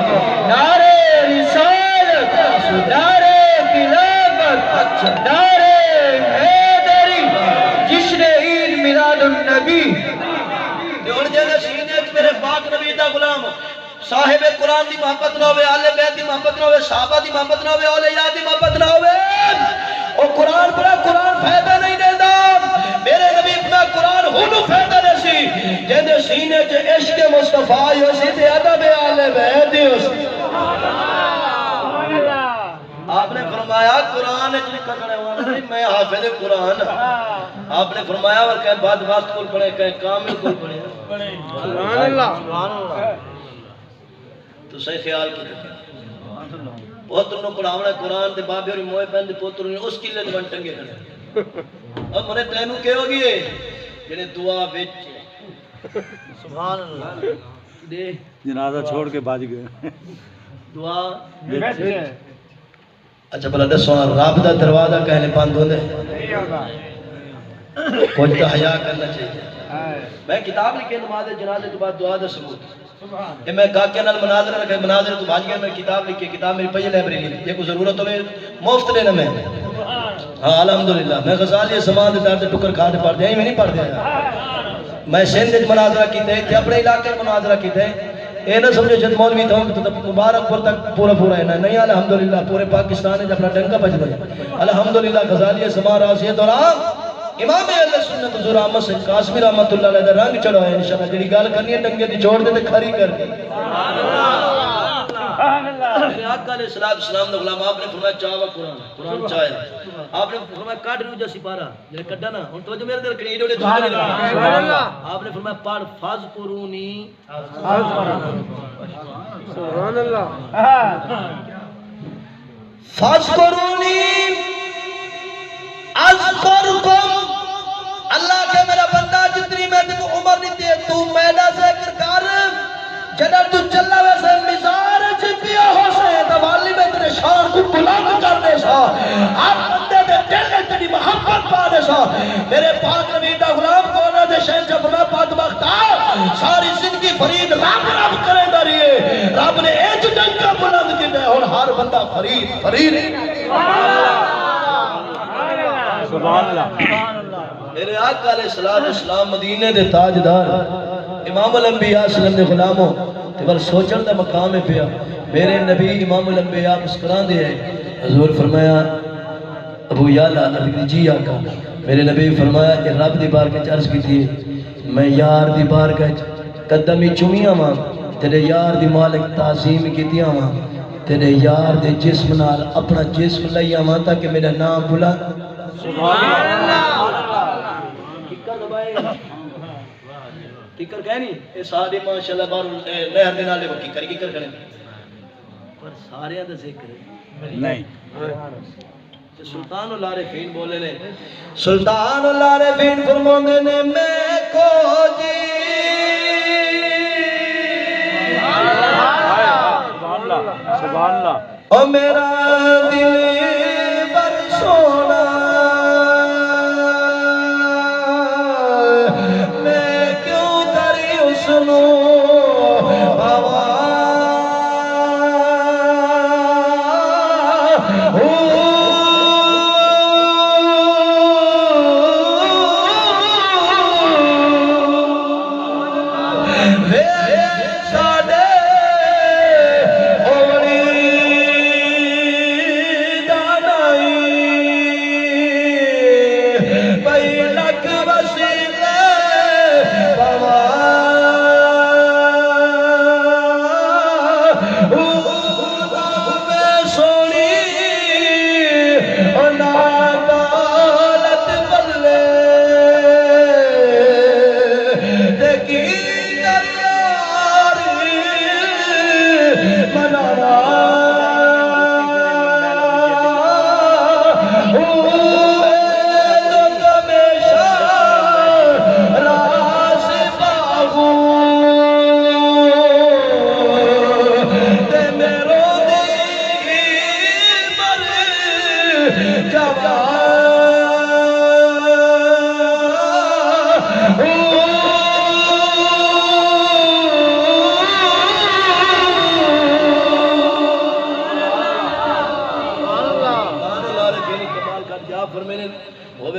نعرہ رسالت نعرہ خلافت نعرہ حیدری جشن عید میلاد النبی دیوڑ جیلے سینے میرے پاک نبی دا غلام صاحب قرآن دی محبت نہ ہوئے اہل بیت دی محبت نہ ہوئے صحابہ دی محبت نہ ہوئے اولیاء دی محبت نہ ہوئے او قرآن پڑھا قرآن فائدہ نہیں دیتا میرے نبی میں قرآن ہونو فائدہ دے سی جیندے سینے چے عشق مصطفیٰ ہو سی تے ادب اہل بیت ہو سی آپ نے فرمایا قرآن اچھ لکھا کرے ہوا میں حافظ قرآن آپ نے فرمایا اور کہیں بعد واسط کل پڑھے کہیں کامل کل پڑھے سبحان اللہ تو صحیح خیال کی رکھیں پوتر نو پڑھاونا قرآن دے بابے اور موئے پہن دے پوتر نے اس کلے دے ٹنگے کھڑے اب منے تینوں کہے ہوگی ہے جنہیں دعا بیچ سبحان اللہ دے جنازہ چھوڑ کے باج گئے دعا بیچ اچھا بلا دسو رب دا دروازہ کہنے بند ہوندے کچھ تو حیا کرنا چاہیے میں کتاب لکھے نماز جنازے کے بعد دعا دا ثبوت میں کاکے نال مناظرہ رکھے مناظرہ تو بھاج گیا میں کتاب لکھی کتاب میری پہلے لائبریری یہ کو ضرورت ہوئے مفت لینا میں ہاں الحمدللہ میں غزالی سمان دے دار ٹکر کھا دے پڑھ دیا میں نہیں پڑھ دیا میں سندھ مناظرہ کیتے تھے اپنے علاقے مناظرہ کیتے اے نہ سمجھے جد مولوی تھا تو مبارک پور تک پورا ہے نہیں الحمدللہ پورے پاکستان نے اپنا ڈنکا بج گیا الحمدللہ غزالی سمان راسیت اور امام اہل سنت حضور احمد سے قاسمی رحمت اللہ علیہ رنگ چڑھا ہے انشاءاللہ جڑی گل کرنی ہے ڈنگے دی چھوڑ دے تے کھری کر دی سبحان اللہ آقا علیہ السلام نے غلام آپ نے فرمایا چاہوا قرآن چاہیا آپ نے فرمایا کاٹ رو جا سپارہ جنہیں کٹا نا ان توجہ میرے دل کنی ایڈوڑے دوسرے دل آپ نے فرمایا پڑھ فاز قرونی سبحان اللہ فاز قرونی اذکرکم اللہ کے میرا بندہ جتنی میں تم عمر نہیں دے تو میدہ ذکر کر جنر تو چلنا ویسے مزار چھپیا ہو سے دوالی میں تیرے شان کو بلند کر دے سا ہر بندے دے دل میں تیری محبت پا دے سا میرے پاک نبی دا غلام کونا دے شہن جب میں پاک بختہ ساری زندگی فرید رب کرے گا رہیے رب نے ایج ڈنکا بلند کی دے اور ہر بندہ فرید سبحان اللہ میرے آقا علیہ السلام مدینے دے تاجدار امام الانبیاء صلی اللہ علیہ وسلم غلاموں تے بل سوچن دا مقام ہے پیا میرے نبی امام الانبیاء مسکران دے ہیں حضور فرمایا ابو یالا علی جی آقا میرے نبی فرمایا کہ رب دی بارگاہ عرض کیتی ہے میں یار دی بارگاہ قدمی چومیاں ماں تیرے یار دی مالک تعظیم کیتیاں ماں تیرے یار دے جسم نال اپنا جسم لیا ماں تاکہ میرا نام بلا سبحان اللہ کیکر کہہ نہیں اے سارے ماشاءاللہ بار نہر دے نالے وکی کری کیکر کریں پر سارے دا ذکر نہیں سلطان العارفین بولے نے سلطان العارفین فرماندے نے میں کو جی سبحان اللہ او میرا دل بر سونا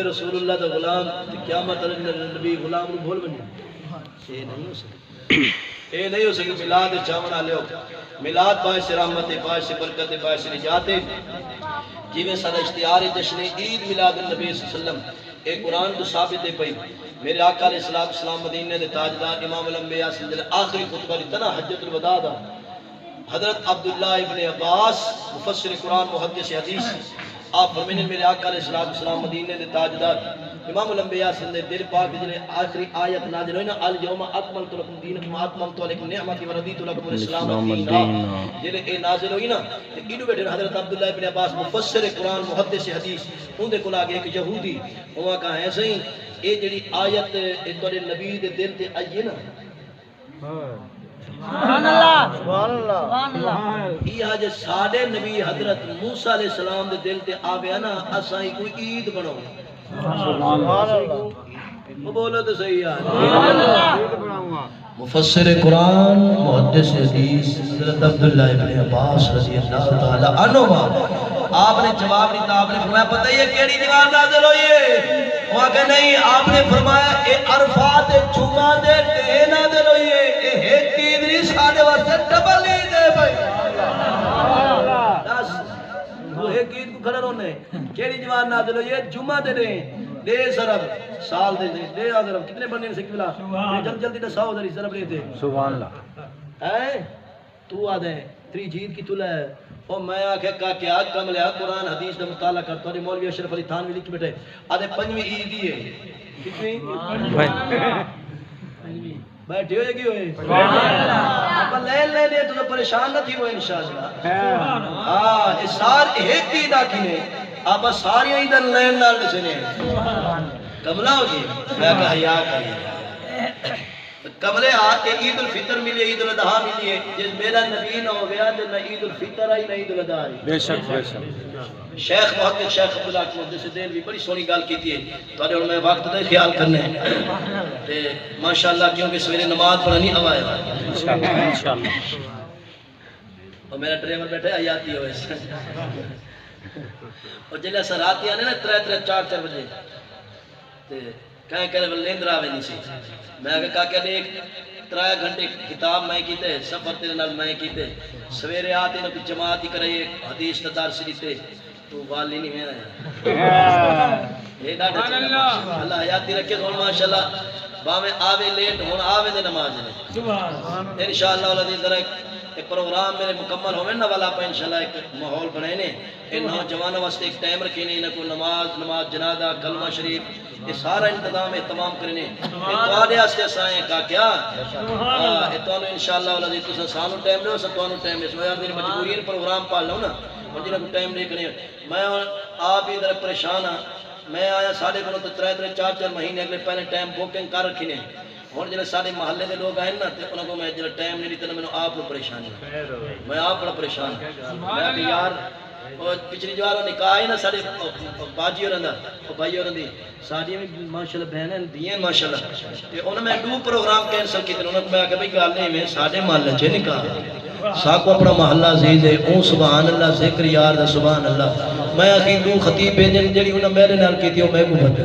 رسول اللہ دا غلام کیا مطلب نبی غلام نو بھول بنی اے نہیں ہو سکتا اے نہیں ہو سکتا میلاد چاونا لے ہو میلاد باعث رحمت باعث برکت باعث نجات جی میں سارا اشتہار جشن عید میلاد النبی صلی اللہ علیہ وسلم اے قرآن تو ثابت دے پئی میرے آقا علیہ السلام مدینے دے تاجدار امام الانبیاء صلی اللہ علیہ وسلم آخری خطبہ اتنا حجت الوداع دا حضرت عبداللہ ابن عباس مفسر قرآن محدث حدیث آپ فرمینے میرے آقا علیہ السلام مدینے دے تاجدار امام الانبیاء صلی اللہ علیہ وسلم دل پاک جنہیں آخری آیت نازل ہوئی نا اليوم اکملت لکم دینکم اتممت علیکم نعمتی ورضیت لکم الاسلام دینا جنہیں اے نازل ہوئی نا انہوں بیٹھے حضرت عبداللہ ابن عباس مفسر قرآن محدث حدیث ان دے کل آگے ایک یہودی وہاں کہا ہے صحیح اے جڑی آیت تورے نبی دے دل تے آئیے نا سبحان اللہ سبحان اللہ یہ جے ساڑے نبی حضرت موسیٰ علیہ السلام دے دل تے آوے نا اسائی کوئی عید بناؤ سبحان اللہ وہ بولو تو صحیح ہے مفسر قرآن محدث حدیث حضرت عبداللہ ابن عباس رضی اللہ تعالی عنہ آپ نے جواب نہیں تھا آپ نے فرمایا پتہ یہ کیڑی دیوار نازل ہوئی ہے وہاں کہ نہیں آپ نے فرمایا اے عرفات جمعہ دے تے نازل ہوئی ہے اے ایک عید نہیں ساڑھے واسطے ڈبل عید ہے بھائی وہ ایک عید کو کھڑا رونے کیڑی دیوار نازل ہوئی ہے جمعہ دے رہے دے ضرب سال دے دے ضرب کتنے بننے سے کبلا جلد جلدی دے ساو ذری ضرب لے دے سبحان اللہ اے تو آدھے تری جید کی تلہ ہے او میں آکھے کیا کملیا قرآن حدیث دا مطالعہ کر تو مولوی اشرف علی تھانوی لکھ بیٹھے آدھے 5ویں عید دی ہے کتنی بیٹھے ہوئے کی ہوئے آپ لین لینے تو پریشان نہ تھی وہ انشاءاللہ ہاں اس سار ایک عید آکھی نے آپ ساری عید لین نال دسنے کملہ ہو گئی میں کہا یا کہی کملے آتے عید الفطر ملی عید الاضحیٰ ملی ہے جس میرا نبی نہ ہو گیا تو نہ عید الفطر آئی نہ عید الاضحیٰ آئی بے شک بے شک شیخ محقق شیخ عبداللہ محدث دین بھی بڑی سونی گال کی تھی تو اور میں وقت دے خیال کرنے تے ماشاءاللہ کیونکہ سویرے نماز پڑھنی آوائے انشاءاللہ اور میرا ڈرائیور بیٹھے آیاتی ہوئے اور جلے اثر آتی آنے نا 3-4 بجے تے کہیں کہنے والے لیندر آوے نہیں سی میں آگے کہا کہ ایک 3 گھنٹے کتاب میں کیتے سفر تیرے نال میں کیتے سویرے آتے نا کچھ جماعت ہی کرے حدیث ندار سی دیتے تو والی نہیں میں آیا یہ ڈاٹا چکا اللہ حیاتی رکھے تو ماشاءاللہ باہمیں آوے لیٹ ہون آوے دے نماز نے انشاءاللہ اللہ دی ذرا ایک پروگرام میرے مکمل ہوئے نا والا پہ انشاءاللہ ایک ماحول بنائے نے ان نوجوانوں واسطے ایک ٹائم رکھے نے انہیں کو نماز جنازہ کلمہ شریف یہ سارا انتظام اہتمام کرنے یہ توڑے آستے سائیں کہا کیا یہ توانو انشاءاللہ اللہ دی تو سانو ٹائم لے سا توانو ٹائم لے سو یار میری مجبورین پروگرام پال لوں نا اور جنہاں کو ٹائم لے کرنے میں آپ ہی در پریشان ہاں میں آیا ساڑھے کنوں تو 3-4 مہینے اگلے پہلے ٹائم بوکنگ کر رکھی نے اور جنہیں سارے محلے دے لوگ آئیں نا تے انہوں کو میں جنہیں ٹائم نہیں دیتا نا میں آپ کو پریشان ہوں میں آپ بڑا پریشان ہوں میں کہ یار پچھلی جو آرہ نکاح آئی نا سارے باجی اور اندہ بھائی اور اندھی ساری میں ماشاءاللہ بہنیں دیئیں ماشاءاللہ انہوں میں 2 پروگرام کینسل کی تھے انہوں نے کہا کہ بھئی گال نہیں میں سارے محلے چھے نکاح ساکو اپنا محلہ عزیز ہے اون سبحان اللہ ذکر یار دا سبحان اللہ میں اخیر 2 خطیب بھیجن جڑی انہوں میرے نال کی تھی وہ میں کو بتا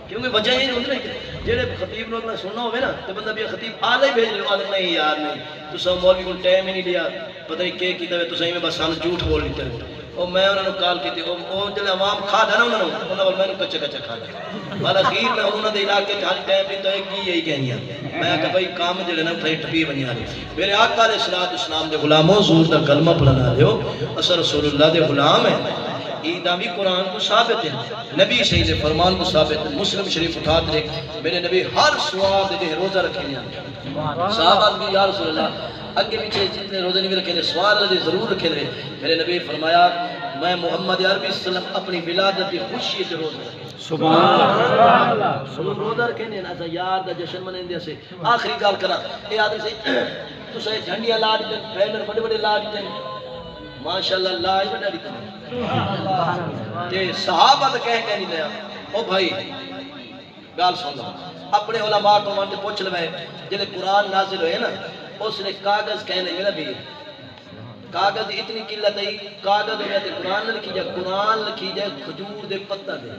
کیونکہ وجہ یہ نہیں ہوتی جیڑے خطیب لوگ نے سننا ہوئے نا تو بندہ بھی خطیب آلہ ہی بھیج لے آلہ نہیں یار نہیں تو سب مولوی کو ٹائم ہی نہیں لیا پتہ نہیں کیا کیتا ہے تو صحیح میں بس سانو جھوٹ بول لیتے ہیں اور میں انہوں نے کال کی تھی اور جلے عوام کھا دا نا انہوں نے میں نے کچھا کھا دا بل اخیر میں انہوں نے علاقے کے حال ٹائم بھی تو ایک کی یہی کہنی ہے میں کہا بھئی کام جلے نا پھر ٹپی بنی آ رہی میرے آقا علیہ السلام دے غلاموں زور دا کلمہ پڑھنا دیو اثر رسول اللہ دے غلام ہے عیدہ بھی قرآن کو ثابت ہے نبی صحیح دے فرمان کو ثابت ہے مسلم شریف اٹھات رکھ میرے نبی ہر سوار دے روزہ رکھے ہیں صحابہ بھی یا رسول اللہ اگے پیچھے جتنے روزے نہیں رکھے ہیں سوار دے ضرور رکھے ہیں میرے نبی فرمایا میں محمد عربی صلی اللہ علیہ وسلم اپنی ولادت کی خوشی سے روزہ رکھے سبحان اللہ روزہ رکھے ہیں ایسا یار دا جشن منیں دے سے آخری گال کرا اے آدھے سے تو سے جھنڈیاں لا دیتے ہیں بینر بڑے بڑے لا دیتے ہیں ماشاءاللہ اللہ ہی بڑا دیتے ہیں تے صحابہ تو کہہ نہیں لیا او بھائی گال سن لو اپنے علماء کو مانتے پوچھ لوے جنہیں قرآن نازل ہوئے نا اس نے کاغذ کہنے میرا بھی کاغذ اتنی قلت ہے کاغذ ہویا تے قرآن نہ لکھی جائے قرآن لکھی جائے کھجور دے پتہ دے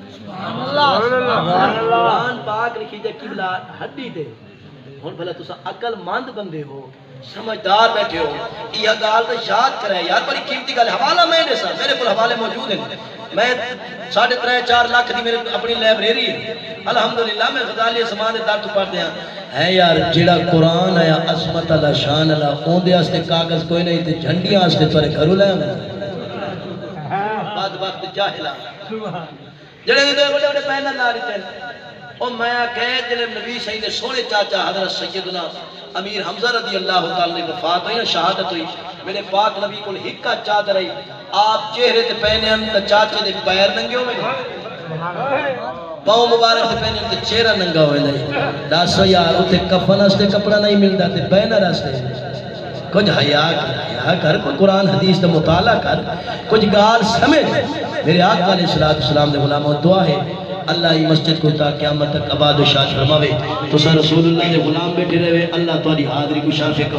قرآن پاک لکھی جائے قبلہ ہڈی دے ہن بھلا تسا عقل مند بندے ہو سمجھدار بیٹھے ہو یہ گال تو یاد کرے یار بڑی قیمتی گل حوالہ میں دے سا میرے کو حوالے موجود ہیں میں 3.5-4 لاکھ دی میرے اپنی لائبریری ہے الحمدللہ میں غزالی زمان دے دار تو پڑھ دیا ہے یار جڑا قرآن آیا عظمت اللہ شان اللہ اون دے واسطے کاغذ کوئی نہیں تے جھنڈیاں واسطے تورے گھروں لے بعد وقت جاہلا جڑے دے بڑے بڑے پہنا لا رہتے ہیں اور میں کہے جلے نبی صحیح نے سونے چاچا حضرت سیدنا امیر حمزہ رضی اللہ تعالیٰ نے وفات ہوئی نا شہادت ہوئی میرے پاک نبی کو ہکا چادر آئی آپ چہرے تے پہنے ہیں چاچے دے پیر ننگے ہوئے پاؤں مبارک تے پہنے ہیں چہرہ ننگا ہوئے نہیں داسو یار تے کفن ہستے کپڑا نہیں ملتا تے پہنا راستے کچھ حیاء کر کوئی قرآن حدیث دا مطالعہ کر کچھ گال سمجھ میرے آقا علیہ السلام دے غلاموں دعا ہے اللہ ہی مسجد کو تا قیامت تک آباد و شاد فرماوے تو سر رسول اللہ دے غلام بیٹھے رہے اللہ تو حاضری کو شافع